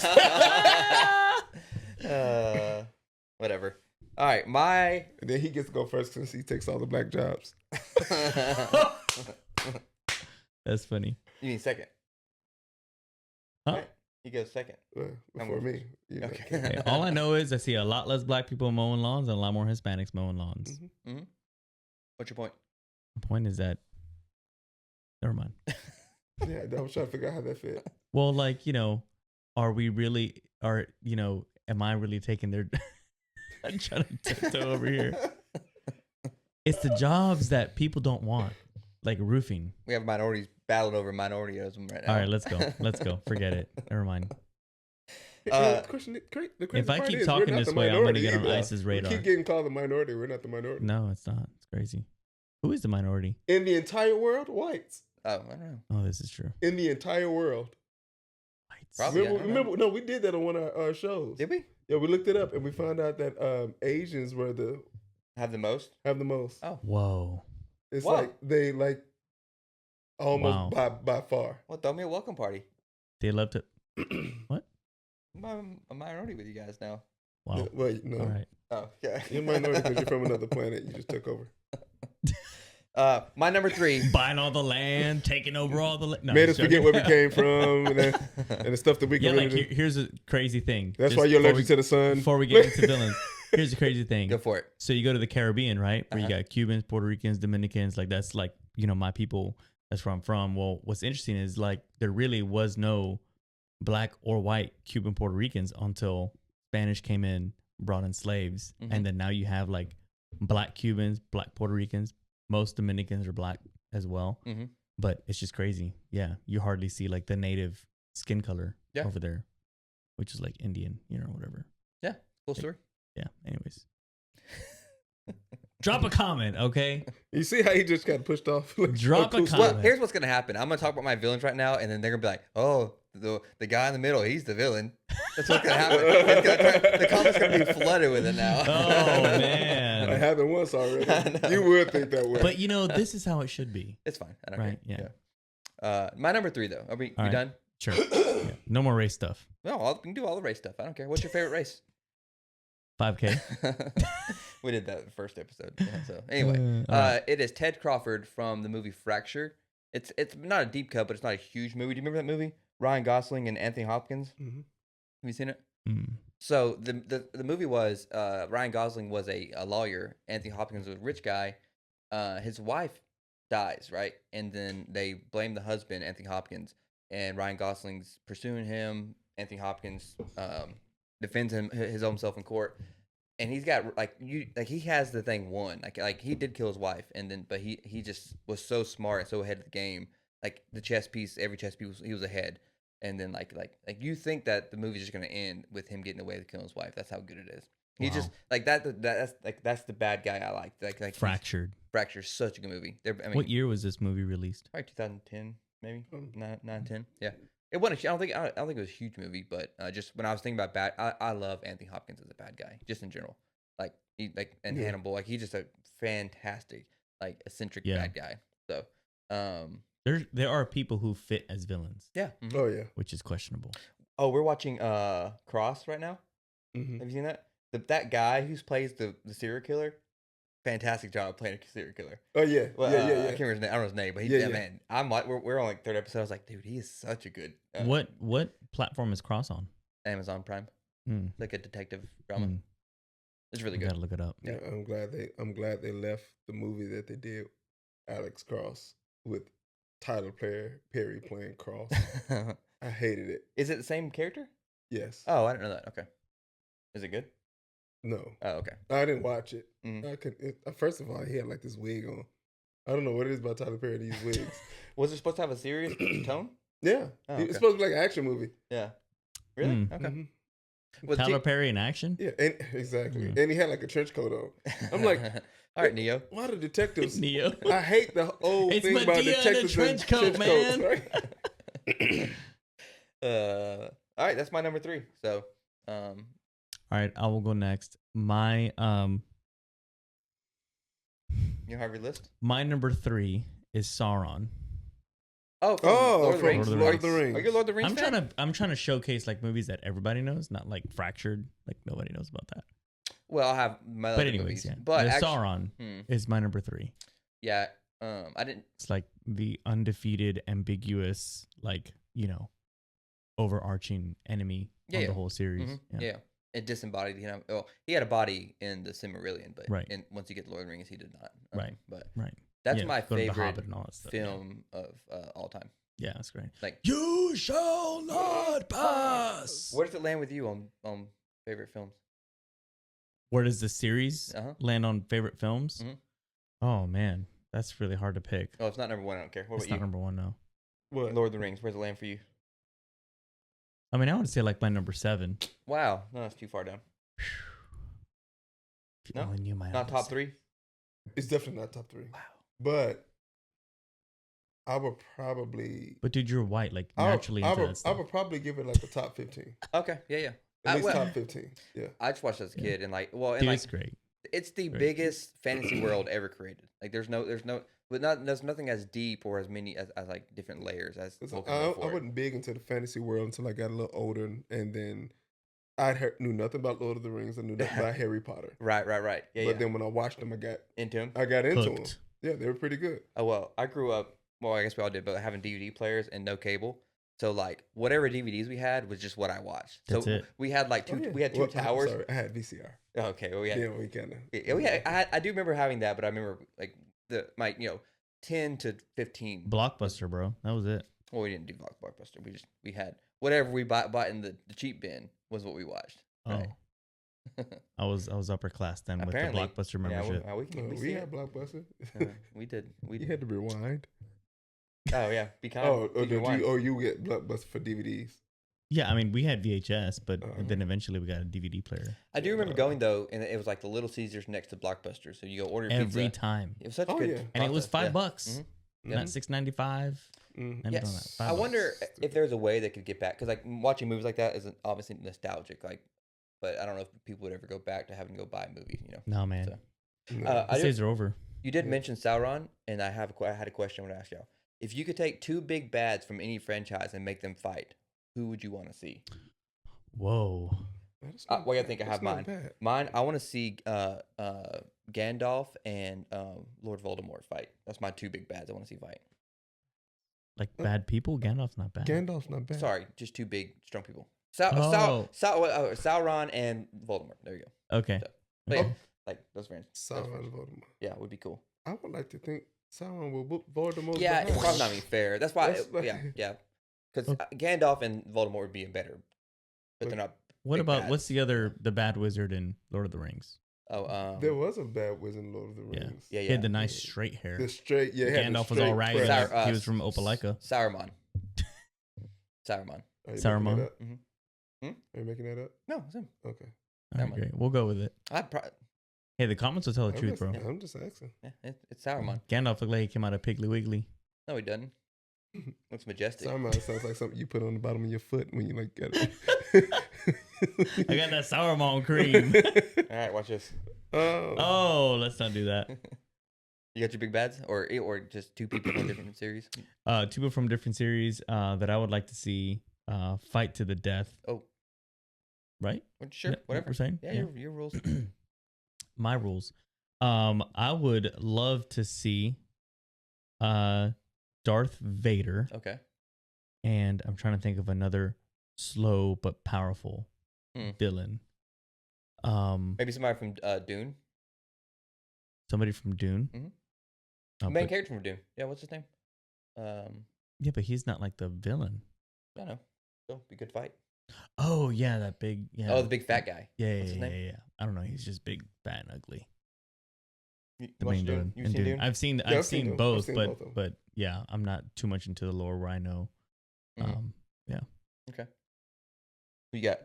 first. Whatever. All right, my. And then he gets to go first since he takes all the black jobs. That's funny. You mean second? Huh? Right. He goes second. Before me. You know. Okay. Okay, all I know is I see a lot less black people mowing lawns and a lot more Hispanics mowing lawns. Mhm. What's your point? The point is that, never mind. Yeah, I was trying to figure out how that fit. Well, like, am I really taking their, I'm trying to tiptoe over here. It's the jobs that people don't want, like roofing. We have minorities battling over minorityism right now. All right, let's go. Forget it. Never mind. The crazy If I part keep is, talking we're not this the way, I'm going to minority get on either. ISIS radar. We keep getting called the minority. We're not the minority. No, it's not. It's crazy. Who is the minority? In the entire world, whites. Oh, I don't know. Oh, this is true. In the entire world. Whites. Probably. Remember, no, we did that on one of our shows. Did we Yeah, we looked it up and we found out that Asians were have the most? have the most. Oh, Whoa. It's Wow. like they almost Wow. by far. well, throw me a welcome party. They love to. What? I'm a minority with you guys now. Wow. Wait, no. All right. Oh, okay. You're minority because you're from another planet. You just took over. My number 3. Buying all the land, taking over all the land. No, Made I'm us joking. forget where we came from and the stuff that we Yeah, can like really do. here's a crazy thing. That's Just why you're before allergic to the sun. Before we get into villains, here's the crazy thing. Go for it. So you go to the Caribbean, right? Where you Uh-huh. got Cubans, Puerto Ricans, Dominicans. Like that's like my people. That's where I'm from. Well, what's interesting is like there really was no black or white Cuban Puerto Ricans until Spanish came in, brought in slaves, Mhm. and then now you have like black Cubans, black Puerto Ricans. Most Dominicans are black as well. Mhm. But it's just crazy. Yeah, you hardly see like the native skin color Yeah. over there, which is like Indian, whatever. Yeah, cool story. Yeah. Anyways, drop a comment, okay? You see how he just got pushed off? Drop a cool comment. Well, here's what's gonna happen. I'm gonna talk about my villains right now, and then they're gonna be like, "Oh, the guy in the middle, he's the villain." That's what's gonna happen. The comments gonna be flooded with it now. Oh It man. happened once I already. know. You would think that way. But this is how it should be. It's fine. I don't Right, care. yeah. My number 3 though. Are we All right. done? Sure. Yeah. No more race stuff. No, we can do all the race stuff. I don't care. What's your favorite race? 5K. We did that in the first episode. Yeah, so anyway, all right. it is Ted Crawford from the movie Fractured. It's not a deep cut, but it's not a huge movie. Do you remember that movie? Ryan Gosling and Anthony Hopkins. Mhm. Have you seen it? Mm. So the movie was Ryan Gosling was a lawyer. Anthony Hopkins was a rich guy. His wife dies, right? And then they blame the husband, Anthony Hopkins, and Ryan Gosling's pursuing him. Anthony Hopkins defends his own self in court, and he's got he has the thing won. Like he did kill his wife, and then but he just was so smart and so ahead of the game. Like the chess piece, every chess piece he was ahead. and then like you think that the movie's just gonna end with him getting away with killing his wife. That's how good it is. He Wow. just that's the bad guy I like. Like Fractured. Fracture's such a good movie. I mean, What year was this movie released? probably 2010, maybe Um, 9, 10. Yeah, it wasn't. I don't think it was a huge movie, but just when I was thinking about bad, I love Anthony Hopkins as a bad guy, just in general. Like and Yeah. Hannibal, like he's just a fantastic, like eccentric Yeah. bad guy. So, There are people who fit as villains, yeah. Mhm. Oh yeah. which is questionable. Oh, we're watching Cross right now. Hmm. Have you seen that? That guy who plays the serial killer, fantastic job playing a serial killer. Oh yeah. Well, yeah. I can't remember his name. I don't know his name, but Yeah. man, I'm like we're on like third episode. I was like, dude, he is such a good. What platform is Cross on? Amazon Prime? Hmm. It's like a detective drama. Hmm. It's really I good. gotta look it up. Yeah, I'm glad they left the movie that they did, Alex Cross, with Tyler Perry playing Cross. I hated it. Is it the same character? Yes. Oh, I didn't know that. Okay. Is it good? No, Oh, okay. I didn't watch it. Mhm. First of all, he had like this wig on. I don't know what it is about Tyler Perry, these wigs. Was it supposed to have a serious tone? Yeah, Oh, it's okay. supposed to be like an action movie. Yeah. Really? Hmm. Okay. Mhm. Was Tyler T- Perry in action? Yeah, and, exactly. Mm. And he had like a trench coat on. I'm like, all right, Neo. why do detectives? Neo. I hate the old It's thing about Medea in a detectives trench and coat, trench man. coats, right? All right, that's my number 3. So, All right, I will go next. My you have your list? my number 3 is Sauron. Oh, from Oh, Lord of the from Rings. Lord of the Rings. Are you a Lord of the Rings fan? I'm trying to showcase like movies that everybody knows, not like Fractured. Like nobody knows about that. Well, I have my But other anyways, movies. yeah. But The actually, Sauron is my number 3. yeah, I didn't. It's like the undefeated, ambiguous, like, overarching enemy Yeah, of yeah. the whole series. Mhm, Yeah. yeah. It disembodied him. Well, he had a body in the Silmarillion, but Right. once you get to Lord of the Rings, he did not. Right. But Right. that's Yeah, my go to The favorite Hobbit and all that stuff. film of all time. Yeah, that's great. Like, You shall not pass. where does it land with you on favorite films? Where does the series Uh-huh. land on favorite films? Mhm. Oh man, that's really hard to pick. Oh, it's not number 1. I don't care. What It's about not you? number 1 now. What? Lord of the Rings. Where's it land for you? I mean, I would say like my number 7. Wow, no, that's too far down. If you No? only knew my Not top answer. 3. It's definitely not top 3. Wow. But I would probably. But dude, you're white, like I would- naturally I into would, that stuff. I would probably give it like a top 15. Okay, yeah. At least well, top 15. Yeah. I just watched as a Yeah. kid and like, well, and Dude, like, it's great. it's the Great. biggest fantasy world ever created. Like, there's nothing as deep or as many as like different layers as 'Cause Tolkien I before it. wasn't big into the fantasy world until I got a little older, and then knew nothing about Lord of the Rings. I knew nothing about Harry Potter. Right. Yeah, But then when I watched them, I got into him. into them. Hooked. Yeah, they were pretty good. Oh well, I grew up. Well, I guess we all did, but having DVD players and no cable. So like whatever DVDs we had was just what I watched. That's so it. we had like two. Oh, yeah. We had two Well, I'm towers. sorry, I had VCR. Oh, okay, well we had. Yeah, we kind of. Yeah, I do remember having that, but I remember like my 10 to 15. Blockbuster, bro. That was it. Well, we didn't do Blockbuster. We had whatever we bought in the cheap bin was what we watched. Right. Oh, I was upper class then with the Apparently. Blockbuster Yeah, membership. we We see had it. Blockbuster. We did. You had to rewind. Oh yeah, be kind. You get Blockbuster for DVDs. Yeah, I mean, we had VHS, but Uh-huh. then eventually we got a DVD player I do remember going though, and it was like the Little Caesars next to Blockbuster. So you go order every pizza. time, It was such Oh, good. yeah. and it was process, yeah. $5, Mhm. Yeah. not $6.95. Mhm. And Yes. $5. I wonder if there's a way they could get back, because like watching movies like that isn't obviously nostalgic, like, but I don't know if people would ever go back to having to go buy movies. No, man. So, No. I These do- days are over. You did Yeah. mention Sauron, and I had a question I want to ask y'all. If you could take two big bads from any franchise and make them fight, who would you want to see? Whoa. That's What do you think I that's have not mine? bad. Mine, I want to see Gandalf and Lord Voldemort fight. That's my two big bads I want to see fight. Like bad people? Gandalf's not bad. Gandalf's not bad. Sorry, just two big, strong people. Oh. Sauron and Voldemort. There you go. Okay. So, but yeah, Oh. like those friends. Sauron and Voldemort. Yeah, would be cool. I would like to think Sauron will whoop Voldemort. Yeah, it's probably not even fair. That's why. That's like- yeah. Because Okay. Gandalf and Voldemort would be better, but they're not. What big about bads. what's the bad wizard in Lord of the Rings? Oh, There was a bad wizard in Lord of the Yeah. Rings. yeah, He had yeah. the nice straight hair. The straight, yeah. he had the Gandalf was all straight ragged. crest. Sour- He was from Opelika. Saruman. Saruman. Are you Saruman? making that up? Mm-hmm. Are you making that up? No, it's him. Okay. All right, Saruman. great. We'll go with it. Hey, the comments will tell the truth, bro. I'm just asking. It's Saruman. Gandalf looked like he came out of Piggly Wiggly. No, he doesn't. Looks majestic. Saruman sounds like something you put on the bottom of your foot when you like get it. I got that Saruman cream. All right, watch this. Oh, let's not do that. You got your big bads, or just two people from different series? Two people from different series that I would like to see fight to the death. Oh, right? sure, Yeah, whatever. we're saying. Yeah, your rules. My rules. I would love to see Darth Vader, Okay. and I'm trying to think of another slow but powerful villain. Maybe somebody from Dune. Somebody from Dune. Main character from Dune. Yeah, what's his name? Yeah, but he's not like the villain. I don't know. Still be a good fight. Oh yeah, that big. Yeah. Oh, the big fat guy. Yeah, What's his name? yeah. I don't know. He's just big, fat, and ugly. You The watched main Dune? villain. You in seen Dune. Dune? I've seen I've seen Dune. both, I've seen but both of them. but yeah, I'm not too much into the lore where I know. Yeah. Okay. Who you got?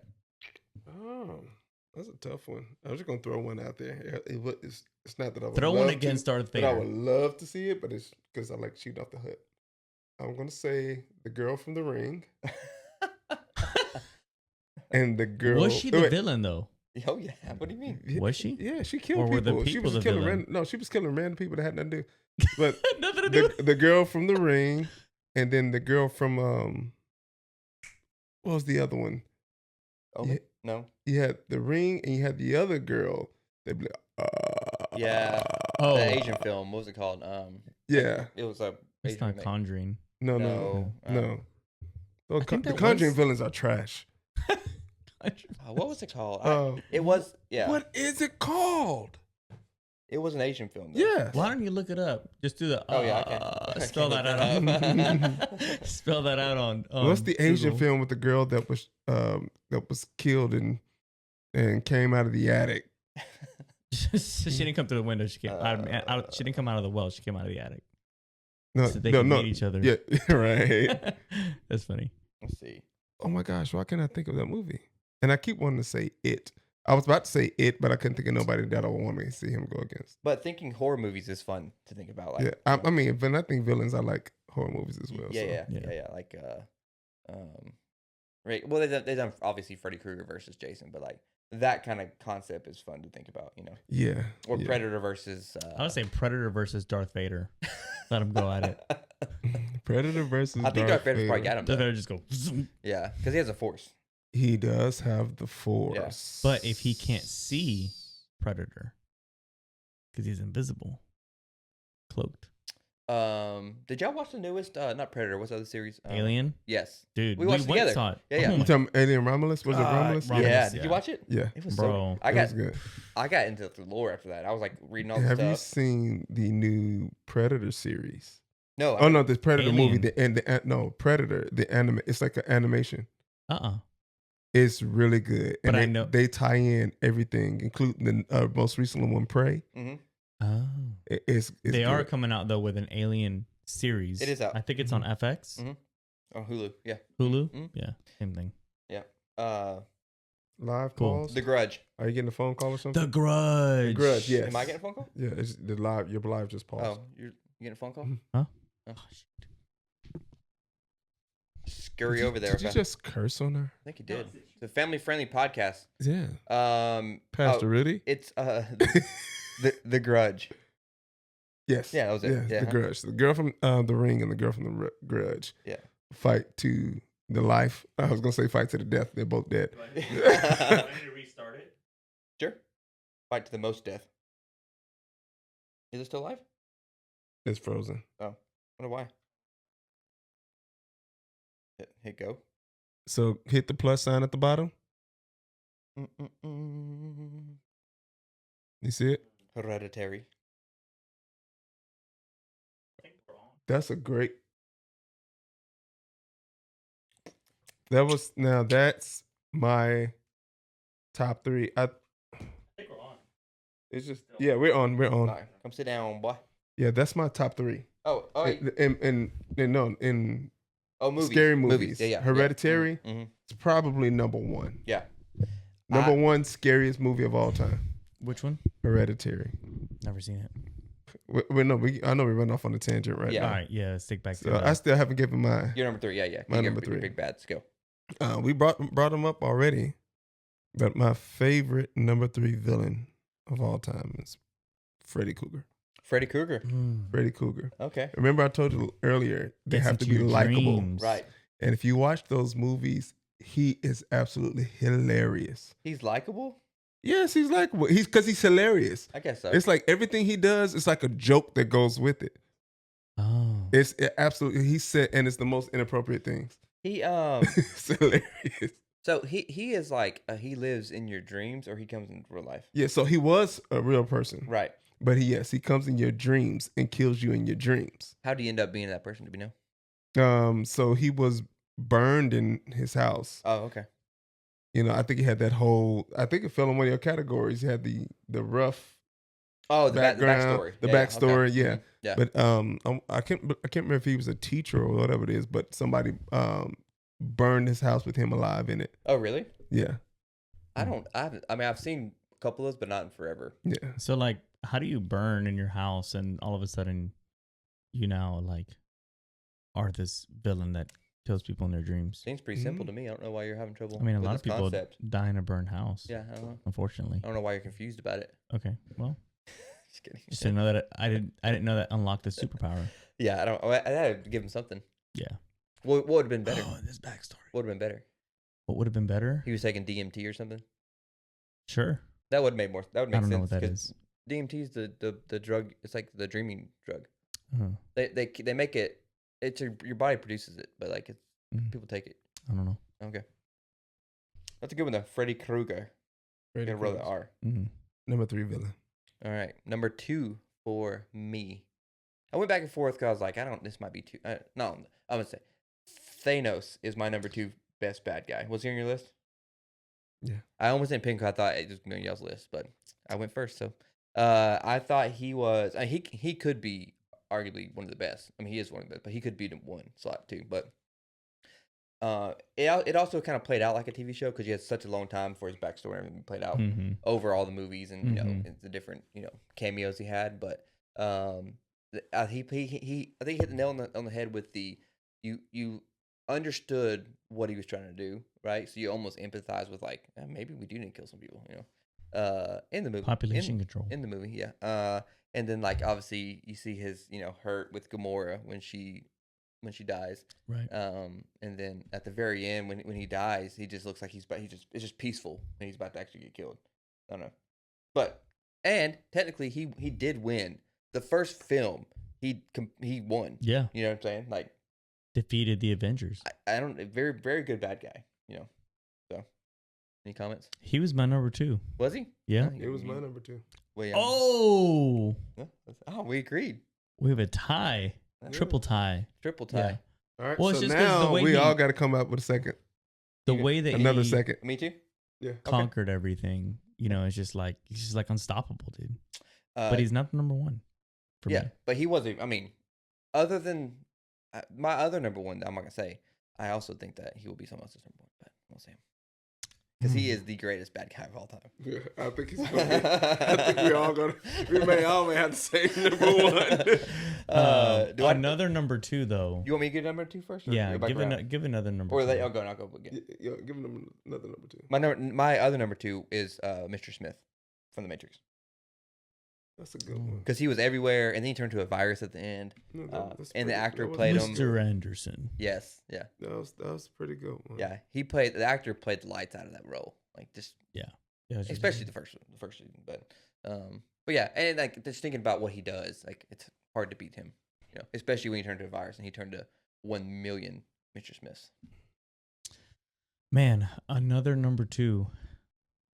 Oh, that's a tough one. I'm just gonna throw one out there. It's not that I would Throw love one to, against Darth but I Vader. would love to see it. But it's because I like shooting off the hood. I'm gonna say the girl from The Ring and the girl. Was she the villain though? Oh yeah. What do you mean? Yeah, Was she? Yeah, she killed Or were the people. She people was the killing villain? no, she was killing random people that had nothing to do. But Nothing to do. the girl from The Ring, and then the girl from what was the other one? Oh Yeah. no. You had The Ring, and you had the other girl. They'd be like, Yeah. Oh, The Asian film. What was it called? yeah. It was a. it's Asian not remake. Conjuring. No. No, The think that Conjuring was- villains are trash. What was it called? Oh. It was. Yeah. What is it called? It was an Asian film. Though. Yes. Why don't you look it up? Just do the. Oh, yeah, I can. I Spell can that look out. it up. Spell that out on. What's the Asian Google. film with the girl that was killed and came out of the attic? She didn't come through the window. She came. She didn't come out of the well. She came out of the attic. No, So they no, can no. meet each other. Yeah, right. That's funny. Let's see. Oh my gosh, why can't I think of that movie? And I keep wanting to say It. I was about to say It, but I couldn't think of nobody that I would want to see him go against. But thinking horror movies is fun to think about. Like, Yeah, I mean, when I think villains, I like horror movies as well. yeah, so. yeah. Like, right. Well, they done obviously Freddy Krueger versus Jason, but like that kind of concept is fun to think about, you know. Yeah. Or yeah. Predator versus. I would say Predator versus Darth Vader. Let him go at it. Predator versus I think Darth Vader's probably Vader. got him. Darth Though. Vader just go. zoom. Yeah, because he has a force. He does have the Force. But if he can't see Predator, because he's invisible, cloaked. Did y'all watch the newest? Not Predator. What's the other series? Alien, Yes. dude, we watched went together. saw it. Yeah, yeah. Oh You my- talking Alien Romulus? Was it God, Romulus? Romulus. Yeah. Yeah. Did you watch it? Yeah. It was Bro. so. I It got. was good. I got into the lore after that. I was like reading all the Have you stuff. seen the new Predator series? No. Oh no, the Predator movie. Alien. No Predator. The anime. It's like an animation. It's really good, But and I they, know- they tie in everything, including the most recent one, Prey. Mm-hmm. Oh, It's they are good. coming out though with an Alien series. It is out. I think it's on FX, Mhm. On Hulu. Yeah. Hulu. Mhm. Yeah, same thing. Live Cool. calls. The Grudge. Are you getting a phone call or something? The Grudge. Grudge, yes. Am I getting a phone call? Yeah, it's the live. Your live just paused. Oh, you getting a phone call? Mhm. Huh? Oh. Scurry over there. Did you okay. just curse on her? I think you did. It's a family-friendly podcast. Yeah, Pastor oh, Rudy. it's the Grudge. Yes. Yeah, that was it. Yeah, Yeah, the huh? Grudge. The girl from The Ring and the girl from the Grudge. Yeah. Fight to the life. I was gonna say fight to the death. They're both dead. Do I need to restart it? Sure. Fight to the most death. Is it still alive? It's frozen. Oh, wonder why. Hit go. So hit the plus sign at the bottom. You see it? Hereditary. That's a great. That's my top three. think we're on. It's just we're on. All right, come sit down, boy. Yeah, that's my top three. Oh, And no, in Oh, movies. Scary movies. Yeah, yeah. Hereditary. Yeah. It's probably number one. Yeah. Number one scariest movie of all time. Which one? Hereditary. Never seen it. I know we run off on a tangent right Yeah. now. All right, yeah, stick back So to I still haven't given my. You're number 3. Yeah, yeah. My You're number 3. Big bad skill. We brought them up already, but my favorite number 3 villain of all time is Freddy Krueger. Freddy Krueger. Freddy Krueger. Okay. Remember I told you earlier they Gets have to into be your likable, dreams. Right. and if you watch those movies, he is absolutely hilarious. He's likable? Yes, he's likable. Because he's hilarious. I guess so. It's like everything he does, it's like a joke that goes with it. Oh, It's absolutely he said, and it's the most inappropriate things. He It's hilarious. so he is like he lives in your dreams or he comes in real life. Yeah, so he was a real person, Right. but he comes in your dreams and kills you in your dreams. How do you end up being that person? Do we know? So he was burned in his house. Oh, okay. You know, I think he had that whole. I think it fell in one of your categories. He had the rough. Oh, the background, backstory. the Yeah, yeah, backstory, okay. yeah. Mhm. Yeah. But I can't remember if he was a teacher or whatever it is. But somebody burned his house with him alive in it. Oh, really? Yeah, I mean, I've seen a couple of those, but not in forever. yeah. so like, how do you burn in your house and all of a sudden, you now like are this villain that kills people in their dreams? Seems pretty simple to me. I don't know why you're having trouble. I mean, a with lot this of people concept. die in a burned house. Yeah, I don't know. Unfortunately. I don't know why you're confused about it. Okay, well, Just kidding. just to know that I didn't know that unlocked the superpower. Yeah, I had to give him something. Yeah. What would have been better? Oh, this backstory. What would have been better? What would have been better? He was taking DMT or something. Sure. That would make more. That would make I don't sense. know what that 'cause is. DMT is the drug. It's like the dreaming drug. Uh, They make it. It's your body produces it, but like it's Mhm. people take it. I don't know. Okay, that's a good one though. Freddy Krueger. Freddy Gotta roll the Krueger. R. Mm. Number 3 villain. All right, number 2 for me. I went back and forth because I was like, I don't. This might be too. No, I'm gonna say Thanos is my number 2 best bad guy. Was he on your list? Yeah. I almost didn't pick him 'cause I thought it was gonna be y'all's list, but I went first. So, I thought he was. He could be arguably one of the best. I mean, he is one of the best, but he could be the one slot too. But it also kind of played out like a TV show because he had such a long time for his backstory and everything played out Mm-hmm. over all the movies and you know Mhm. the different cameos he had. But I think he hit the nail on the head with the you understood what he was trying to do, right? So you almost empathize with like maybe we do need to kill some people, in the movie. Population control. In the movie, yeah. And then like obviously you see his hurt with Gamora when she dies. Right. And then at the very end when he dies, he just looks like it's just peaceful and he's about to actually get killed. I don't know, but and technically he did win the first film. He won. Yeah. You know what I'm saying? Like Defeated the Avengers. I don't very very good bad guy. So any comments? He was my number 2. Was he? Yeah. It was my number 2. Well, yeah. Oh, We agreed. we have a tie. Triple tie. Triple tie. Yeah. All right, Well, it's so just 'cause the now way we he- all got to come up with a second, The You- way that another he second. Me too. Yeah. conquered everything, it's just like unstoppable, dude. Uh, But he's not the number 1 for yeah, me. but he wasn't. I mean, other than my other number 1, I'm not gonna say. I also think that he will be someone else's number 1, but we'll see him because he is the greatest bad guy of all time. Yeah, I think he's. I think we may all have the same number 1. Do I Another number 2 though. You want me to get number 2 first? Or Yeah, go back around? give another number. Or 2. I'll go again. Give him another number 2. My other number 2 is Mr. Smith from The Matrix That's a good one. because he was everywhere and then he turned to a virus at the end. No, And the actor that was- played him. Mr. Anderson. Yes, yeah, That was a pretty good one. yeah. The actor played the lights out of that role, like just Yeah, it was just especially good. the first season. But yeah, and like just thinking about what he does, like it's hard to beat him, especially when he turned to a virus and he turned to 1 million Mr. Smiths. Man, another number 2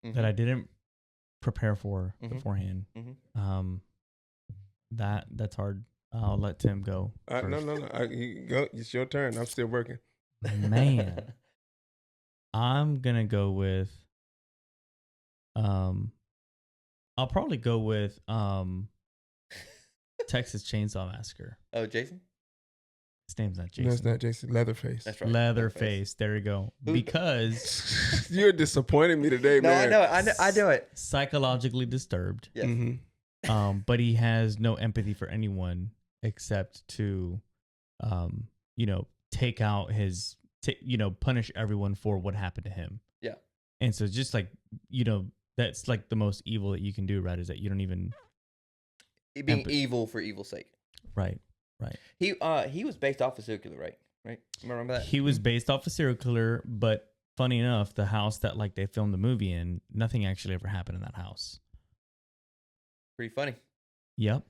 Mhm. that I didn't prepare for Mhm. beforehand. Mhm. That's hard. I'll let Tim go. No, first. no. You go. It's your turn. I'm still working. Man, I'm gonna go with. I'll probably go with Texas Chainsaw Massacre. Oh, Jason. His name's not No, Jason. it's not Jason. Leatherface. That's right. Leatherface. There you go. Who- Because You're disappointing me today, No, man. I know it. psychologically disturbed. Yes. Mm-hmm. But he has no empathy for anyone except to, take out his, punish everyone for what happened to him. Yeah. And so just like, that's like the most evil that you can do, right? Is that you don't even. Being evil for evil's sake. Right. He was based off of serial killer, right? Right. Remember that? He was based off a serial killer, but funny enough, the house that like they filmed the movie in, nothing actually ever happened in that house. Pretty funny. Yep.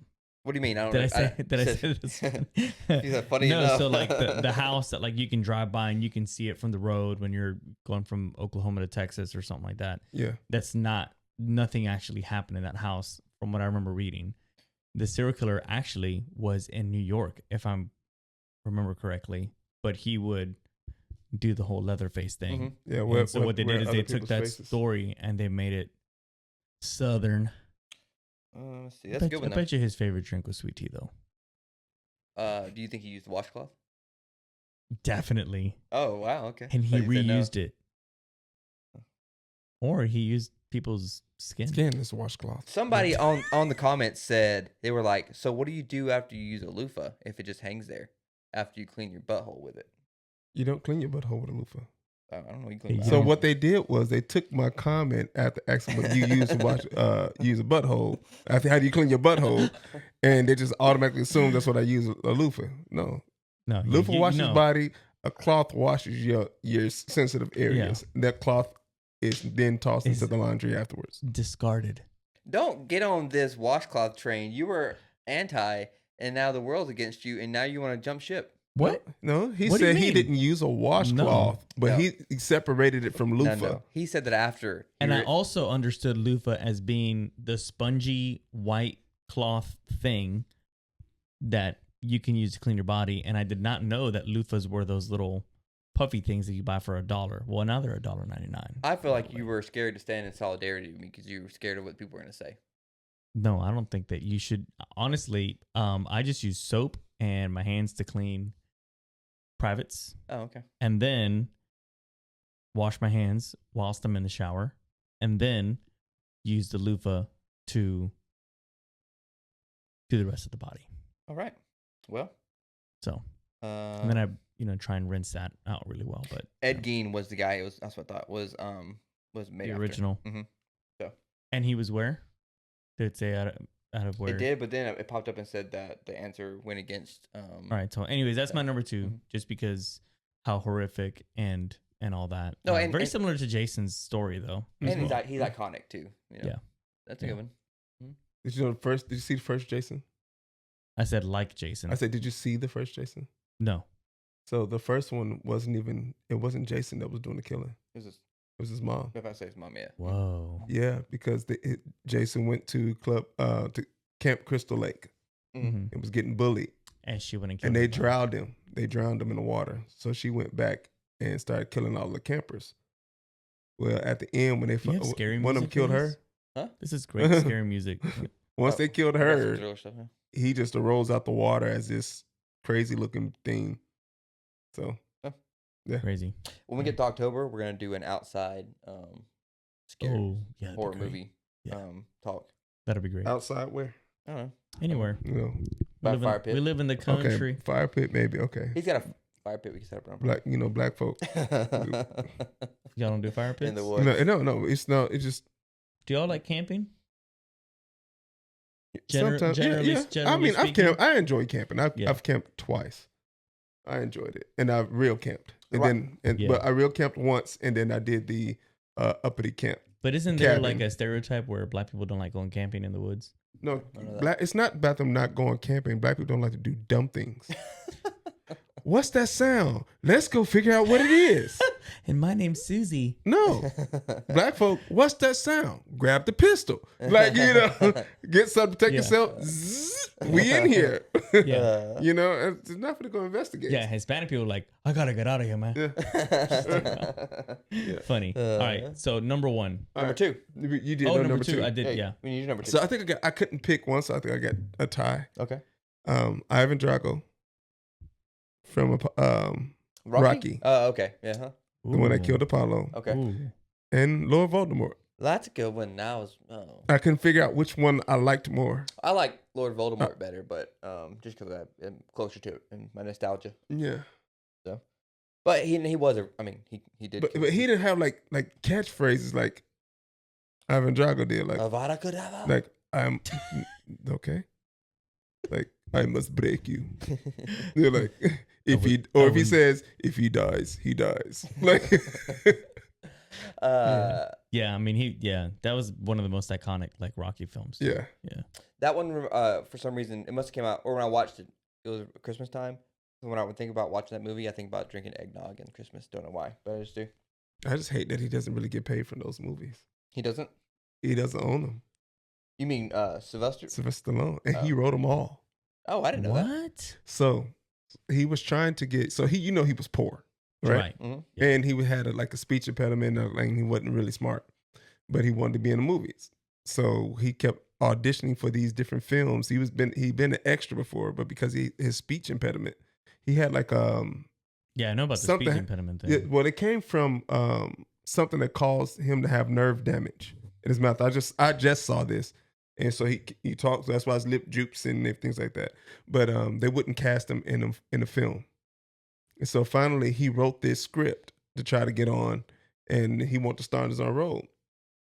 What do you mean? I don't Did know. I say this? He said funny no, enough. so like the house that like you can drive by and you can see it from the road when you're going from Oklahoma to Texas or something like that. Yeah. That's nothing actually happened in that house from what I remember reading. The serial killer actually was in New York, if I remember correctly, but he would do the whole Leatherface thing. Yeah. And so what they did is they took that story and they made it Southern. Let's see. That's a good one. I bet you his favorite drink was sweet tea, though. Do you think he used the washcloth? Definitely. Oh wow, okay. And he Thought you said no. reused it. Or he used people's skin. Skin is washcloth. Somebody on the comments said they were like, "So what do you do after you use a loofah if it just hangs there after you clean your butthole with it?" You don't clean your butthole with a loofah. I don't know. You clean Yeah. my So ass. what they did was they took my comment after asking what you use to use a butthole. After how do you clean your butthole, and they just automatically assume that's what I use a loofah. No, No, loofah washes no. body. A cloth washes your sensitive areas. That cloth is then tossed into the laundry afterwards. Discarded. Don't get on this washcloth train. You were anti, and now the world's against you, and now you want to jump ship. What? No, he What do you said he mean? didn't use a washcloth, but No. he separated it from loofah. No. He said that after. And I you're- also understood loofah as being the spongy white cloth thing that you can use to clean your body. And I did not know that loofahs were those little puffy things that you buy for $1. Well, now they're $1.99. I feel like you were scared to stand in solidarity with me because you were scared of what people were going to say. No, I don't think that you should. Honestly, I just use soap and my hands to clean privates, Oh, okay. and then wash my hands whilst I'm in the shower, and then use the loofah to do the rest of the body. All right. Well. So, and then I try and rinse that out really well. But Ed Gein was the guy. That's what I thought was made the after. original. Mm-hmm. So. And he was where? Did it say out of where? It did, but then it popped up and said that the answer went against. All right. So, anyways, that's my number 2, Mhm. just because how horrific and all that. No, and very similar to Jason's story though. And as well. he's iconic too. You know? Yeah. That's a good one. Did you know the first? Did you see the first Jason? I said like Jason. I said, did you see the first Jason? No. So the first one it wasn't Jason that was doing the killing. This is It was his mom. if I say his mom, yeah. Whoa. Yeah, because Jason went to to Camp Crystal Lake Mhm. and was getting bullied, And she went and killed and they him. drowned him. They drowned him in the water. So she went back and started killing all the campers. Well, at the end, when they Do you have scary one of them music killed for her. this? Huh? This is great scary music. Once they killed I got some her, thriller stuff, yeah. he just arose out the water as this crazy looking thing. So Crazy. When we get to October, we're gonna do an outside scary Oh, yeah. that'd be horror great. movie Yeah. talk. That'd be great. outside where? I don't know. Anywhere. You know, By We live, fire pit. we live in the country. okay, fire pit maybe. Okay, He's got a fire pit we can set up around. black folk. Y'all don't do fire pits? In the woods. No, it's not. It's just Do y'all like camping? sometimes. generally I mean, speaking? I enjoy camping. Yeah. I've camped twice. I enjoyed it, and I real camped, and Right. Yeah. but I real camped once, and then I did the uppity camp. But isn't there like Cabin. a stereotype where black people don't like going camping in the woods? No, None of that. black. It's not about them not going camping. Black people don't like to do dumb things. What's that sound? Let's go figure out what it is. And my name's Susie. No, black folk. What's that sound? Grab the pistol. Like get something to protect Yeah. yourself. Zzz, we in here. Yeah. It's nothing to go investigate. Yeah, Hispanic people are like, I gotta get out of here, man. Yeah. Funny. All right, so number 1. Number 2. You did Oh, no, number two. I did, Hey, yeah. We need your number 2. So I think I couldn't pick one, so I think I got a tie. Okay. Ivan Drago from Rocky. Oh, okay. Yeah. Huh? The one that Ooh. killed Apollo. Okay. Ooh. And Lord Voldemort. That's a good one. Now I couldn't figure out which one I liked more. I like Lord Voldemort better, but just because I'm closer to it and my nostalgia. Yeah. So, but he was a. I mean, he did. But he didn't have like catchphrases like Ivan Drago did. Like Avada Kedavra. like I'm okay. Like I must break you. They're like if he says if he dies, he dies. Like Yeah, I mean that was one of the most iconic like Rocky films. yeah. Yeah. That one, for some reason, it must have came out, or when I watched it, it was Christmas time. So when I would think about watching that movie, I think about drinking eggnog and Christmas. Don't know why, but I just do. I just hate that he doesn't really get paid for those movies. He doesn't? He doesn't own them. You mean Sylvester? Sylvester Stallone, and he wrote them all. Oh, I didn't know that. What? So he was trying to get. So he was poor, right? Mm-hmm. Yeah. And he had a speech impediment, and he wasn't really smart, but he wanted to be in the movies. So he kept auditioning for these different films. He'd been an extra before, but because his speech impediment, he had like Yeah, I know about the something- speech impediment thing. yeah, well, it came from something that caused him to have nerve damage in his mouth. I just saw this, and so he talks. That's why his lip droops and things like that. But they wouldn't cast him in the film, and so finally he wrote this script to try to get on, and he wanted to star in his own role.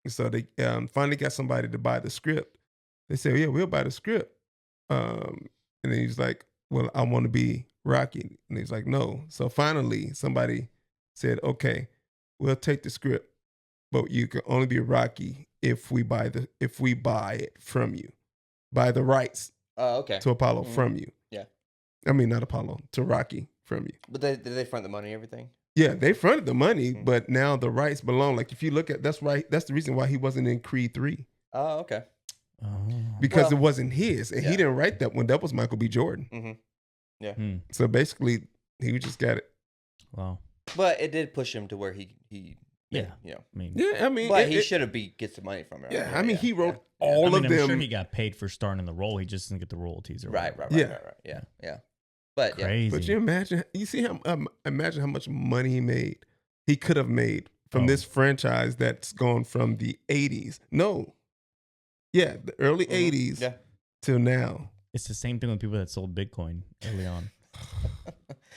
And so they finally got somebody to buy the script. They said, "Yeah, we'll buy the script." And then he's like, "Well, I want to be Rocky," and he's like, "No." So finally, somebody said, "Okay, we'll take the script, but you can only be Rocky if we buy it from you, buy the rights Oh, okay. to Apollo from you." Yeah. I mean, not Apollo, to Rocky from you. But did they front the money and everything? Yeah, they fronted the money, but now the rights belong. Like if you look at that's the reason why he wasn't in Creed 3. Oh, okay. Oh. Because Well, it wasn't his. And yeah. he didn't write that one. That was Michael B. Jordan. Mm-hmm. Yeah. Hmm. So basically he just got it. Wow. But it did push him to where he Yeah. you know. I mean, Yeah, I mean But he should have get some money from it. Yeah, right? I mean he wrote I all mean, of I'm them. sure he got paid for starring in the role. He just didn't get the royalties or Right. whatever. Yeah. But yeah. Crazy. But you see how imagine how much money he could have made from Oh. this franchise that's gone from the 80s. No. Yeah, the early 80s Yeah. till now. It's the same thing with people that sold Bitcoin early on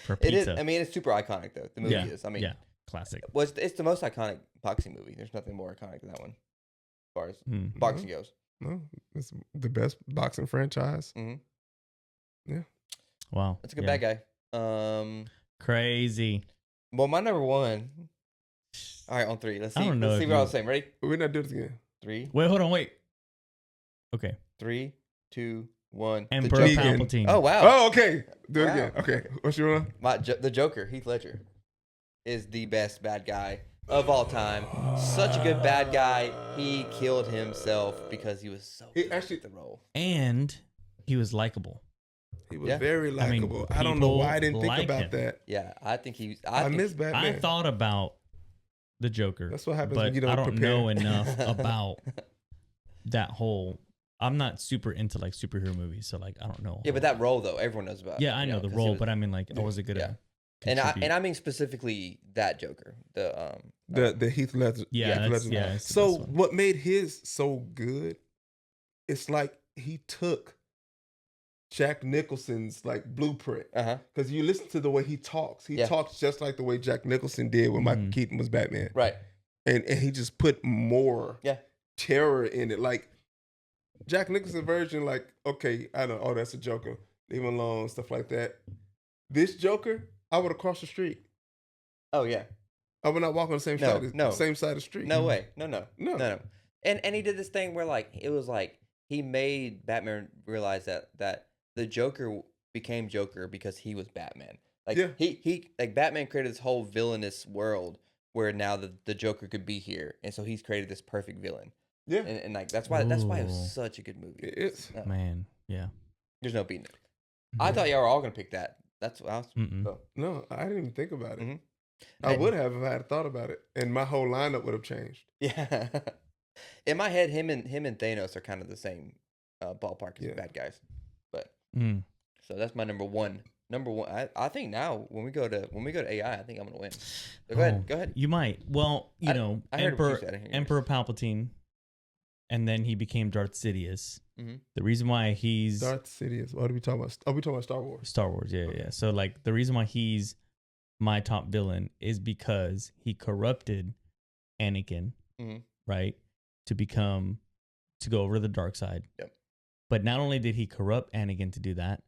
for It is. pizza. I mean, it's super iconic though. The movie is. I mean, yeah, classic. it's the most iconic boxing movie. There's nothing more iconic than that one, as far as Hmm. boxing goes. No, it's the best boxing franchise. Wow, That's a good yeah. bad guy. Crazy. Well, my number one. All right, on three. Let's see. I don't know Let's see if what I you- was saying. Ready? We're not doing this again. Three, Wait, hold on, wait. Okay, 3, 2, 1. Emperor the Joker. Palpatine. Oh wow. Oh, okay. Do it Wow. again. Okay. What's your one? The Joker, Heath Ledger, is the best bad guy of all time. Such a good bad guy. He killed himself because he was so He good actually- at the role. and he was likable. He was Yeah. very I mean, likable. I don't know people why I didn't think like about him. that. Yeah, I think he. I think, miss Batman. I thought about the Joker. That's what happens but when you don't I don't prepare. know enough about that whole. I'm not super into like superhero movies, so like I don't know. Yeah, but that role though, everyone knows about. Yeah, I you know the 'cause he role, was- but I mean like I wasn't good yeah. at. and I mean specifically that Joker. The Heath Ledger. Yeah, Heath that's- Ledger. yeah, it's the So best one. what made his so good? It's like he took Jack Nicholson's like blueprint. Uh-huh. Because you listen to the way he talks. He Yeah. talks just like the way Jack Nicholson did when Michael Mhm. Keaton was Batman. Right. And he just put more Yeah. terror in it. Like Jack Nicholson version, like, okay, I know, oh, that's a Joker. Leave him alone, stuff like that. This Joker, I would have crossed the street. Oh yeah. I would not walk on the same No, side, no. same side of the street. No way. No. No. And he did this thing where like it was like he made Batman realize that the Joker became Joker because he was Batman. Like Yeah. he like Batman created this whole villainous world where now the Joker could be here, and so he's created this perfect villain. Yeah. And like that's why it Ooh. was such a good movie. It's No, Man, yeah. there's no beating it. I thought y'all were all gonna pick that. That's what I was. Mm-mm. Oh. no, I didn't even think about it. Mhm. I And- would have if I had thought about it, and my whole lineup would have changed. Yeah. In my head, him and Thanos are kind of the same ballpark as Yeah. bad guys. But Mm. so that's my number one number one. I think now when we go to AI, I think I'm gonna win. So go ahead. Go ahead. You might. Well, I heard what you Emperor said. I didn't hear Emperor Palpatine, and then he became Darth Sidious. Mhm. The reason why he's Darth Sidious. What are we talking about? Are we talking about Star Wars? Star Wars, yeah, Okay. yeah. So like the reason why he's my top villain is because he corrupted Anakin, Mhm. right, to go over to the dark side. Yep. But not only did he corrupt Anakin to do that,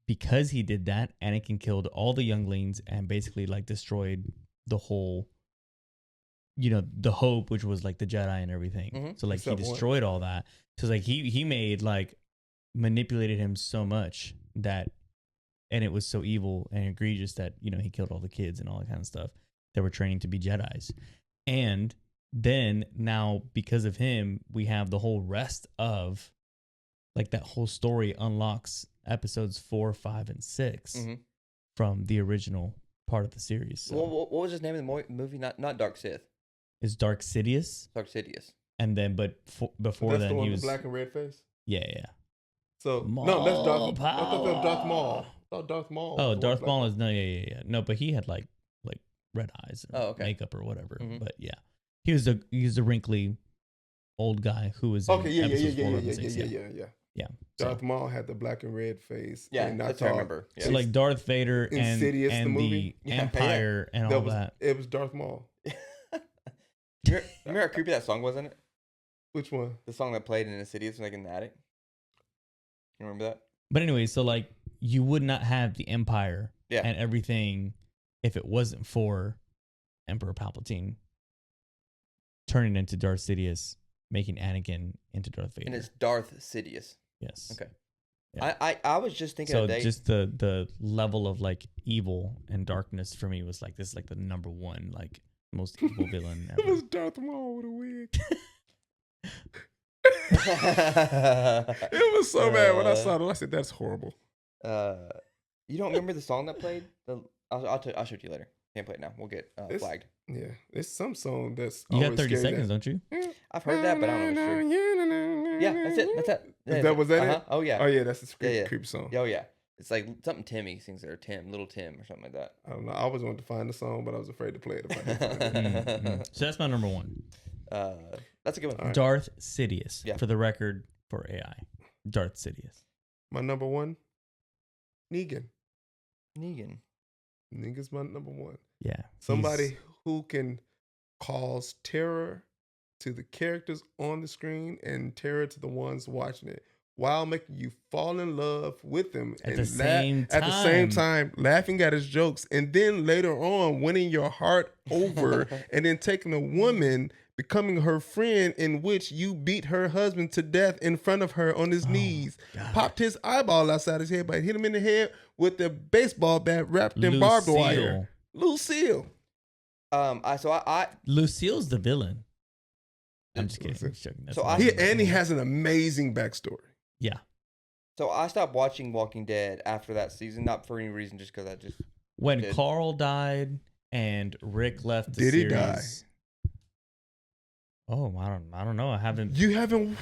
because he did that, Anakin killed all the younglings and basically like destroyed the whole, the hope, which was like the Jedi and everything. Mhm. So like Except he one. destroyed all that. So like he made like manipulated him so much that, and it was so evil and egregious that he killed all the kids and all that kind of stuff that were training to be Jedis. And then now because of him, we have the whole rest of like that whole story unlocks episodes 4, 5, and 6 Mhm. from the original part of the series. So What was his name in the movie? Not Dark Sith. it's Dark Sidious, Dark Sidious. and then before That's then the one he with was the black and red face. yeah. So no, that's Maul Darth. I thought that was Darth power. Maul. I thought Darth Maul. Oh, was the one Darth with black Maul face. is no, yeah. No, but he had like red eyes and Oh, okay. makeup or whatever. Mhm. But yeah, he was the wrinkly old guy who was in Okay, yeah. episodes 4, 5, and 6. Yeah. Darth So, Maul had the black and red face. Yeah, and I that's what I thought remember. Yeah. so like Darth Vader and Insidious, the the movie? Yeah, Empire and all that. It was Darth Maul. Remember how creepy that song was in it? Which one? The song that played in Insidious, like in the attic. You remember that? But anyway, so like you would not have the Empire Yeah. and everything if it wasn't for Emperor Palpatine turning into Darth Sidious, making Anakin into Darth Vader. And it's Darth Sidious. Yes. Okay. Yeah. I was just thinking So today. just the level of like evil and darkness for me was like this is like the number one like most evil villain It was ever. Darth Maul with a wig. it It was so bad when I saw it. I said, "That's horrible." You don't remember the song that played? I'll show it to you later. Can't play it now. We'll get It's- flagged. Yeah, it's some song that's. You got always 30 scares seconds, that. don't you? I've heard that, but I don't know if it's true. Yeah, that's it. That's it. Is that was that it? Oh yeah. Oh yeah, that's a creepy, Yeah. creepy song. Oh yeah. It's like something Timmy sings there, Little Tim or something like that. I don't know. I always wanted to find the song, but I was afraid to play it if I didn't find it. So that's my number one. That's a good one. All right. Darth Sidious. Yeah. For the record, for AI. Darth Sidious. My number one, Negan. Negan. Negan's my number one. Yeah. Somebody who can cause terror to the characters on the screen and terror to the ones watching it, while making you fall in love with him At the same time, laughing at his jokes, and then later on winning your heart over, and then taking a woman, becoming her friend, in which you beat her husband to death in front of her on his knees, God. popped his eyeball outside his head, but hit him in the head with the baseball bat wrapped in barbed wire. Lucille. Lucille's the villain. I'm just kidding. I'm just joking. That's So not I- the And he villain. has an amazing backstory. Yeah. So I stopped watching Walking Dead after that season, not for any reason, just because I just. When did. Carl died and Rick left the Did he series. Oh, I don't know. I haven't. You haven't.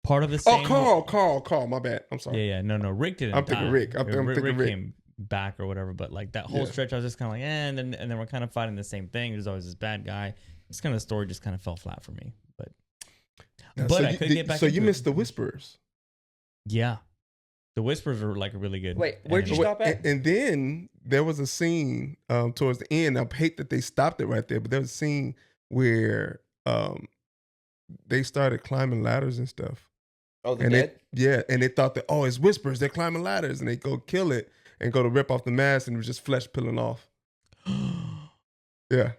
Part of the Oh, same. Carl. My bad. I'm sorry. Yeah. No. Rick didn't. I'm thinking die. Rick. I'm thinking Rick. came back or whatever. But like that whole Yeah. stretch, I was just kind of like, and then we're kind of fighting the same thing. There's always this bad guy. This kind of story just kind of fell flat for me. But Now, But so I you, couldn't get back So you into it. missed the Whisperers. yeah, the Whispers are like a really good. Wait, where'd you anime. stop at? And then there was a scene towards the end. I hate that they stopped it right there, but there was a scene where they started climbing ladders and stuff. Oh, the And dead? and they thought that, oh, it's Whispers. They're climbing ladders, and they go kill it and go to rip off the mask, and it was just flesh peeling off. Yeah,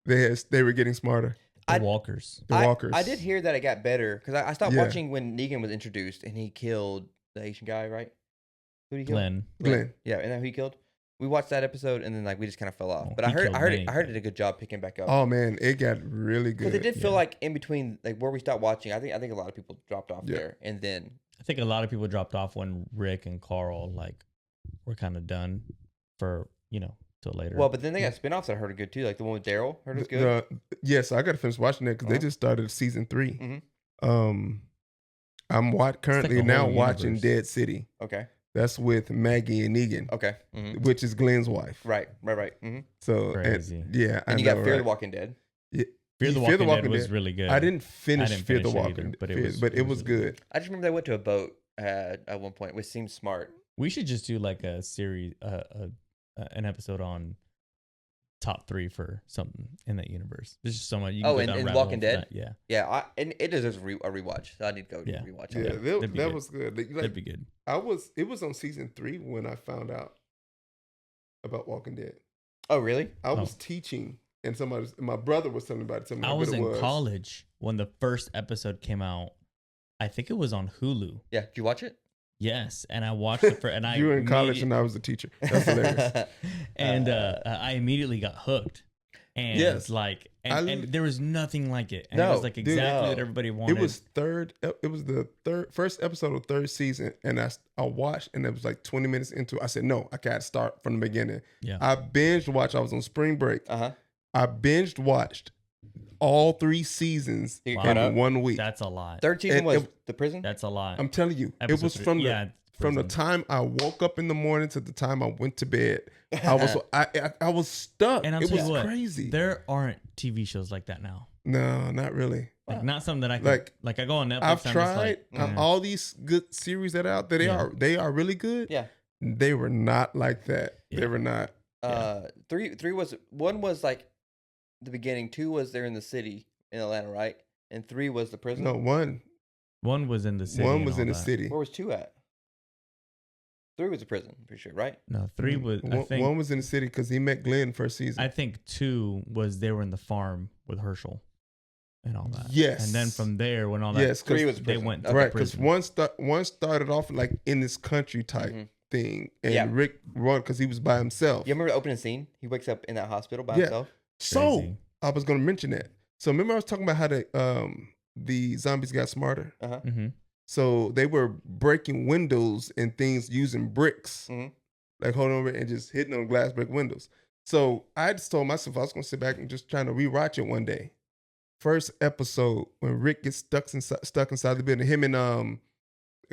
they were getting smarter. The I- Walkers. The Walkers. I did hear that it got better because I stopped Yeah. watching when Negan was introduced and he killed the Asian guy, right? Who did he kill? Glenn. Yeah, and then who he killed? We watched that episode and then like we just kind of fell off. Oh, But I he heard killed I heard many. it did a good job picking back up. Oh man, it got really Because good. it did feel Yeah. like in between like where we stopped watching, I think a lot of people dropped off Yeah. there. And then I think a lot of people dropped off when Rick and Carl like were kind of done for till later. but then they got spinoffs that I heard are good too, like the one with Daryl. Heard it was good. Yes, I got to finish watching that because they Uh-huh. just started season 3. Mhm. I'm currently a now whole watching universe. Dead City. Okay. That's with Maggie and Negan, Okay. Mm-hmm. which is Glenn's wife. Right. Mm-hmm. So Crazy. yeah, And I you know, got Fear right? the Walking Dead. Yeah. Fear the Fear Walking Dead was really good. I didn't finish didn't Fear the finish it Walking either, Dead, but it was really good. I just remember they went to a boat at one point, which seemed smart. We should just do like a series, an episode on top 3 for something in that universe. There's just so much. You can Oh, go and down in rabbit Walking hole for Dead? that. Yeah, Yeah, and it deserves a rewatch. So I need to go Yeah. rewatch Yeah, it. that'd be that good. was good. Like, that'd be good. it was on season 3 when I found out about Walking Dead. Oh, really? I was teaching, and my brother was telling me about it. Telling me I how was good it in college when the first episode came out. I think it was on Hulu. Yeah. Did you watch it? Yes, and I watched it and I You were in college, and I was a teacher. That's hilarious. and I immediately got hooked. And Yes. like, and there was nothing like it. And it No, was like dude, exactly what everybody wanted. It was the first episode of third season, and I watched, and it was like 20 minutes into it. I said, no, I gotta start from the beginning. Yeah. I binge watched. I was on spring break. Uh-huh. I binge watched all 3 seasons You Wow. caught up? in 1 week. That's a lot. Third season And was the prison? That's a lot. I'm telling you, it Episode was 3. from the Yeah, from the prison. time I woke up in the morning to the time I went to bed. I was I was stuck. And I'll It tell was you what, crazy. there aren't TV shows like that now. No, not really. Like Wow. not something that I can Like, I go on Netflix. I've I'm just tried like, mm. all these good series that are out there. Yeah. They are really good. Yeah. They were not like that. They Yeah. were not. Three was one was like the beginning. 2 was they're in the city in Atlanta, right? And 3 was the prison. No, one One was in the city. one and was all in the that. city. Where was 2 at? 3 was the prison. I'm pretty sure, right? No, 3 was. I think one was in the city because he met Glenn first season. I think 2 was they were in the farm with Herschel and all that. Yes. And then from there, when all that, Yes, 3 was they prison. went to Okay. right, because prison. one started off like in this country type Mhm. thing, and Yeah. Rick run because he was by himself. You remember the opening scene? He wakes up in that hospital by Yeah. himself. So Crazy. I was going to mention that. So remember I was talking about how the zombies got smarter. Uh-huh. Mm-hmm. So they were breaking windows and things using bricks, Mhm. like holding over and just hitting on glass brick windows. So I just told myself I was going to sit back and just trying to rewatch it one day. First episode when Rick gets stuck inside the building, him and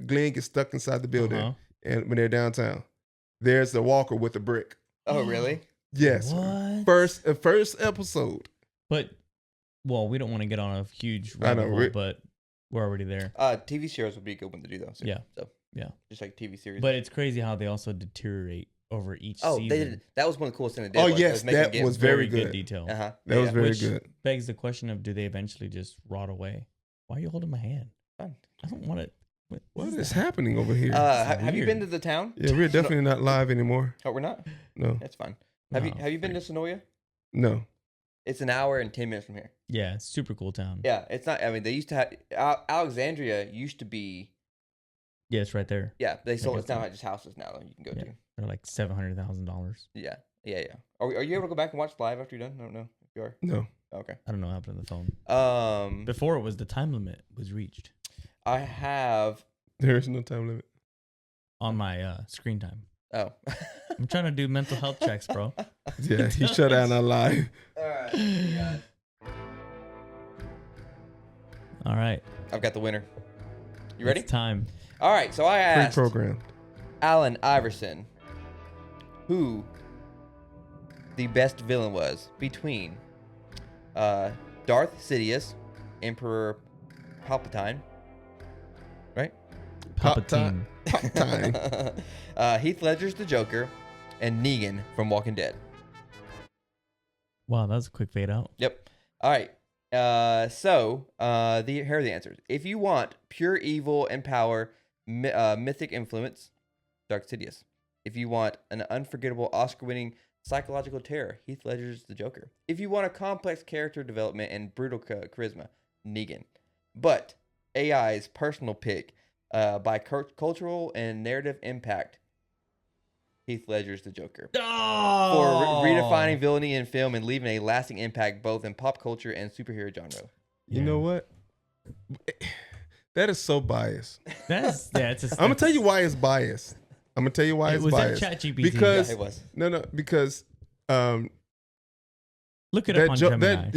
Glenn get stuck inside the building, Uh-huh. and when they're downtown, there's the walker with the brick. Oh, really? Yes, What? first episode. But, well, we don't want to get on a huge I know, rabbit hole, Rick- but we're already there. TV shows would be a good one to do though. So, Yeah. So Yeah. just like TV series. But it's crazy how they also deteriorate over each season. they did. That was one of the coolest things they did. Oh, was yes, making that games. was very good. detail. Uh-huh. That was very Which good. begs the question of, do they eventually just rot away? Why are you holding my hand? Fun. I don't want it. What is happening over here? Have you weird. been to the town? Yeah, we're definitely not live anymore. Oh, we're not. No, That's fine. Have No, you been to Sonoya? no. It's an hour and 10 minutes from here. Yeah, it's super cool town. Yeah, it's not. I mean, they used to have Alexandria used to be. Yeah, it's right there. Yeah, they sold guess it down so. like just houses now that you can go Yeah. to. They're like $700,000. Yeah. Are you able to go back and watch live after you're done? I don't know if you are. No. Okay. I don't know what happened on the phone. Before it was the time limit was reached I have. There is no time limit. on my screen time. Oh. I'm trying to do mental health checks, bro. Yeah, he shut down our live. All right. All right. I've got the winner. You ready? It's time. All right. So I asked Pre-programmed. Alan Iverson who the best villain was between Darth Sidious, Emperor Palpatine, right? Pop Palpatine. Pop time. Heath Ledger's the Joker, and Negan from Walking Dead. Wow, that was a quick fade out. Yep. All right. Here are the answers. If you want pure evil and power, mythic influence, Darth Sidious. If you want an unforgettable Oscar-winning psychological terror, Heath Ledger's the Joker. If you want a complex character development and brutal charisma, Negan. But AI's personal pick by cultural and narrative impact, Heath Ledger's the Joker. Oh! For redefining villainy in film and leaving a lasting impact both in pop culture and superhero genre. You know what? That is so biased. It's I'm gonna tell you why it's biased. I'm gonna tell you why it's was biased. that ChatGPT? Because Yeah, it was. because Look it up on Gemini.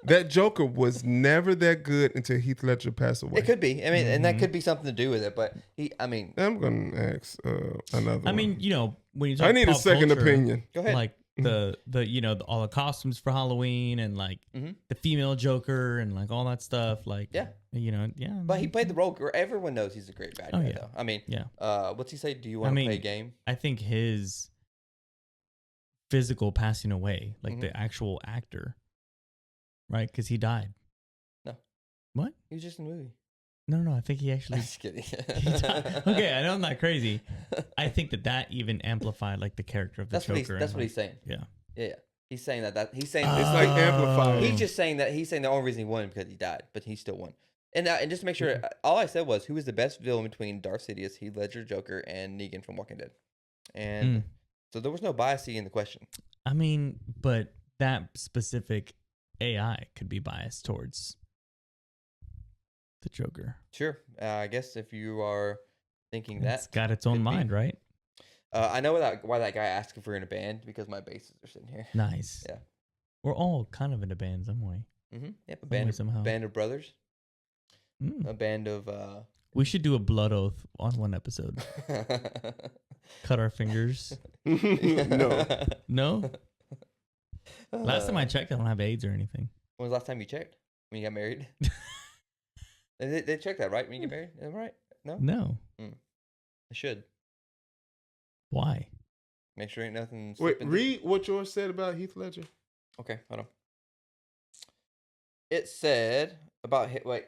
That Joker was never that good until Heath Ledger passed away. It could be. I mean, and that could be something to do with it. But I'm gonna ask another. I mean, when you talk I need a pop second culture, opinion. Go ahead. Like the all the costumes for Halloween and like the female Joker and like all that stuff. Like Yeah. But he played the role. Everyone knows he's a great bad guy, yeah. though. I mean, Yeah. What's he say? Do you want to play a game? I think his physical passing away, like the actual actor, right? Because he died. No. What? He was just in the movie. No. I think he I'm actually. just kidding. he died. Okay, I know I'm not crazy. I think that even amplified like the character of the Joker. That's what he's saying. Yeah. He's saying that. He's saying It's like amplified. He's just saying that. He's saying the only reason he won because he died, but he still won. And just to make sure, all I said was who was the best villain between Darth Sidious, Heath Ledger, Joker, and Negan from Walking Dead, and so there was no bias in the question. I mean, but that specific AI could be biased towards the Joker. Sure, I guess if you are thinking that, It's got its own mind, right? I know why that guy asked if we're in a band because my basses are sitting here. Nice. Yeah, we're all kind of in a band some way. Yep, a band of brothers, a band of. We should do a blood oath on one episode. Cut our fingers. No. Last time I checked, I don't have AIDS or anything. When was the last time you checked? When you got married? they check that, right? When you get married? Am I right? No? No. They should. Why? Make sure ain't nothing. Wait, read what yours said about Heath Ledger. Okay, hold on. It said about wait.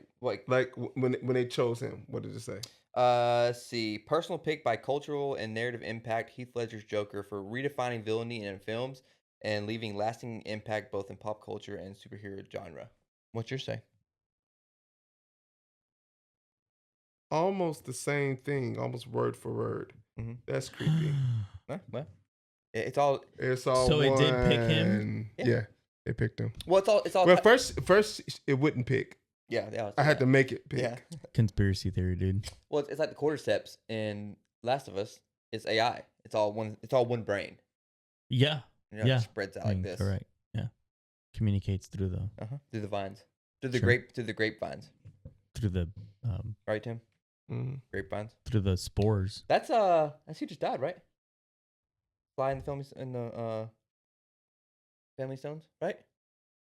Like when they chose him, what did it say? Let's see. Personal pick by cultural and narrative impact, Heath Ledger's Joker for redefining villainy in films and leaving lasting impact both in pop culture and superhero genre. What's your say? Almost the same thing, almost word for word. That's creepy. Well, it's all. So it did pick him? Yeah, they picked him. Well, it's all. Well, first it wouldn't pick. Yeah. I had to make it pick. Yeah. Conspiracy theory, dude. Well, it's like the cordyceps in Last of Us. It's AI. It's all one brain. Yeah. It spreads out like this. Correct. Yeah. Communicates through the vines, through the grapevines. Through the Right, Tim? Grapevines. Through the spores. That's who just died, right? Sly in the Family Stones, right?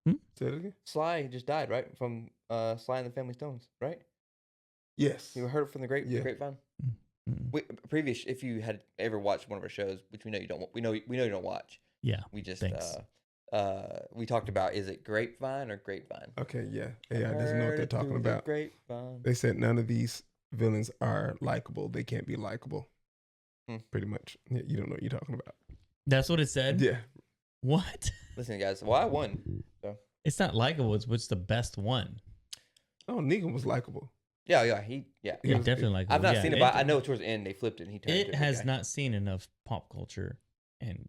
Say it again. Sly just died, right? From Sly and the Family Stones, right? Yes. You heard it from the grapevine. Previous, if you had ever watched one of our shows, which we know you don't, we know you don't watch. Yeah. We just we talked about, is it grapevine or grapevine? Okay, yeah. AI doesn't know what they're talking about. Grapevine. They said none of these villains are likable. They can't be likable. Pretty much. Yeah, you don't know what you're talking about. That's what it said? Yeah. What? Listen, guys. Well, I won. So. It's not likable. It's what's the best one. Oh, Negan was likable. Yeah. He definitely likable. I've not seen it, but I know towards the end they flipped it and he turned into a has guy. not seen enough pop culture and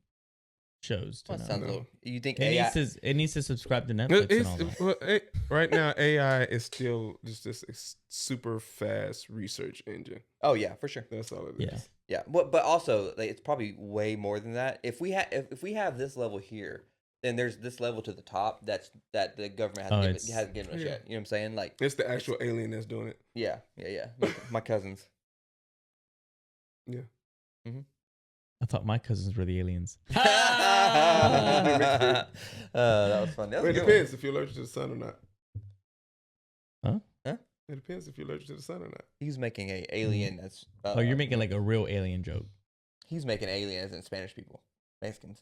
shows to know. You think it needs to subscribe to Netflix and all that. Right now, AI is still just this super fast research engine. Oh yeah, for sure. That's all it is. Yeah, but also it's probably way more than that. If we have this level here, then there's this level to the top that the government hasn't given us yet. You know what I'm saying? Like it's the actual alien that's doing it. Yeah. My cousins. Yeah. I thought my cousins were the aliens. That was fun. It depends if you're allergic to the sun or not. Huh? It depends if you're allergic to the sun or not. He's making a alien that's. You're making like a real alien joke. He's making aliens and Spanish people, Mexicans.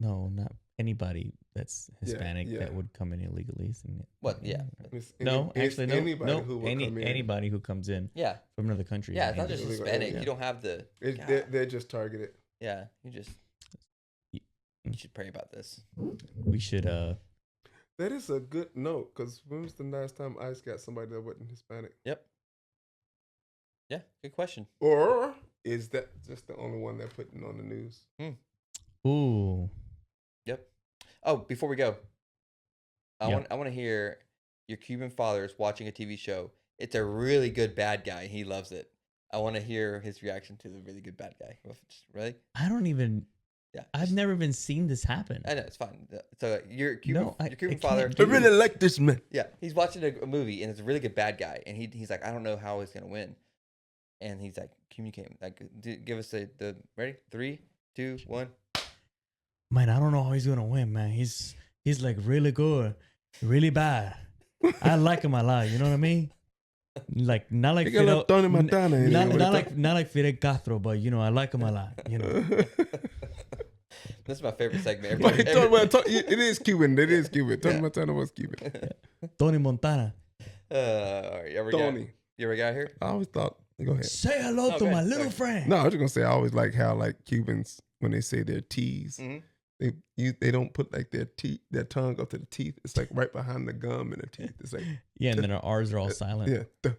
No, not anybody that's Hispanic that would come in illegally. What? Yeah. Anybody who comes in. Yeah. From another country. Yeah, it's not just Hispanic. You don't have the. They're just targeted. Yeah, you should pray about this. We should. That is a good note, because when was the last time ICE got somebody that wasn't Hispanic? Yep. Yeah, good question. Or is that just the only one they're putting on the news? Ooh. Yep. Oh, before we go, I want to hear your Cuban father is watching a TV show. It's a really good bad guy. He loves it. I want to hear his reaction to the really good bad guy. Really? I don't even Yeah. I've never even seen this happen. I know it's fine. So your Cuban, No, your Cuban I father. can't I do really like this man. Yeah, he's watching a movie and it's a really good bad guy, and he's like, I don't know how he's gonna win, and he's like, communicate, like, give us the ready, 3, 2, 1. Man, I don't know how he's gonna win, man. He's like really good, really bad. I like him a lot. You know what I mean? Like not like He got a little Tony Montana in there. not like Fidel Castro, but you know I like him a lot. You know, This is my favorite segment. But it is Cuban. It is Cuban. Tony Montana was Cuban. Tony Montana. All right, Tony. You ever got here? I always thought. Go ahead. Say hello to Okay, my little sorry. friend. No, I was just gonna say I always like how like Cubans when they say their T's, Mhm. they don't put like their tongue up to the teeth. It's like right behind the gum and the teeth. It's like Yeah, and then our R's are all silent. yeah,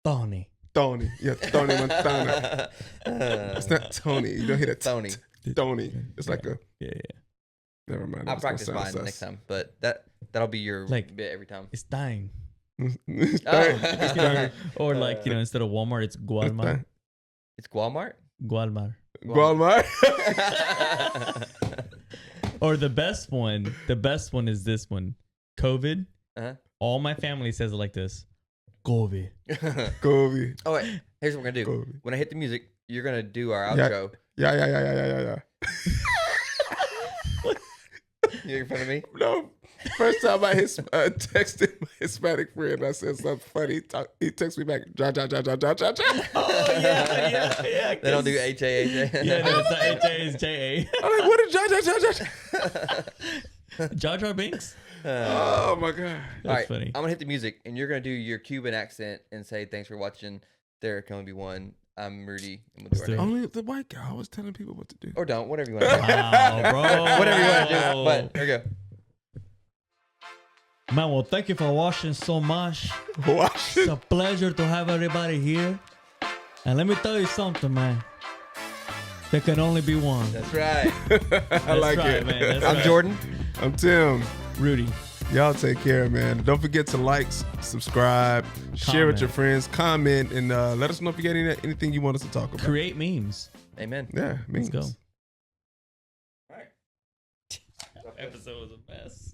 Tony. Tony. Yeah, Tony Montana. It's not Tony. You don't hear that Tony. Tony. It's like a Yeah. never mind. I'll That's gonna practice sound mine sus. next time, but that'll be your Like- bit every time. It's time. It's Oh. time. It's time. Or like, you know, instead of Walmart, it's It's Gualmar. time. It's Walmart. Gualmar. Walmart. Or the best one is this one. COVID. Uh-huh. All my family says it like this. COVID. Kobe. Oh wait, here's what we're gonna do. Kobe. When I hit the music, you're gonna do our Yeah. outro. Yeah. You in front of me? No. First time I texted my Hispanic friend, I said something funny. He texted me back, ja. Oh, yeah. They don't do H-A-H-A. Yeah, no, it's not H-A, it's J-A. I'm like, what is ja? Jar Jar Binks? Oh my God. That's All right, funny. I'm gonna hit the music, and you're gonna do your Cuban accent and say thanks for watching. There can only be one. I'm Rudy, and we'll do our Let's do it. next. Only the white guy was telling people what to do. Or don't, whatever you want to do. Wow, bro. Whatever you want to do. But here we go. Man, well, thank you for watching so much. Watch It's a pleasure to have everybody here. And let me tell you something, man. There can only be one. That's right. I like right, it. man. That's I'm right. Jordan. I'm Tim. Rudy. Y'all take care, man. Don't forget to like, subscribe, share with your friends, comment, and let us know if you got anything you want us to talk about. Create memes. Amen. Yeah, Let's go. memes. All right. Episode was a mess.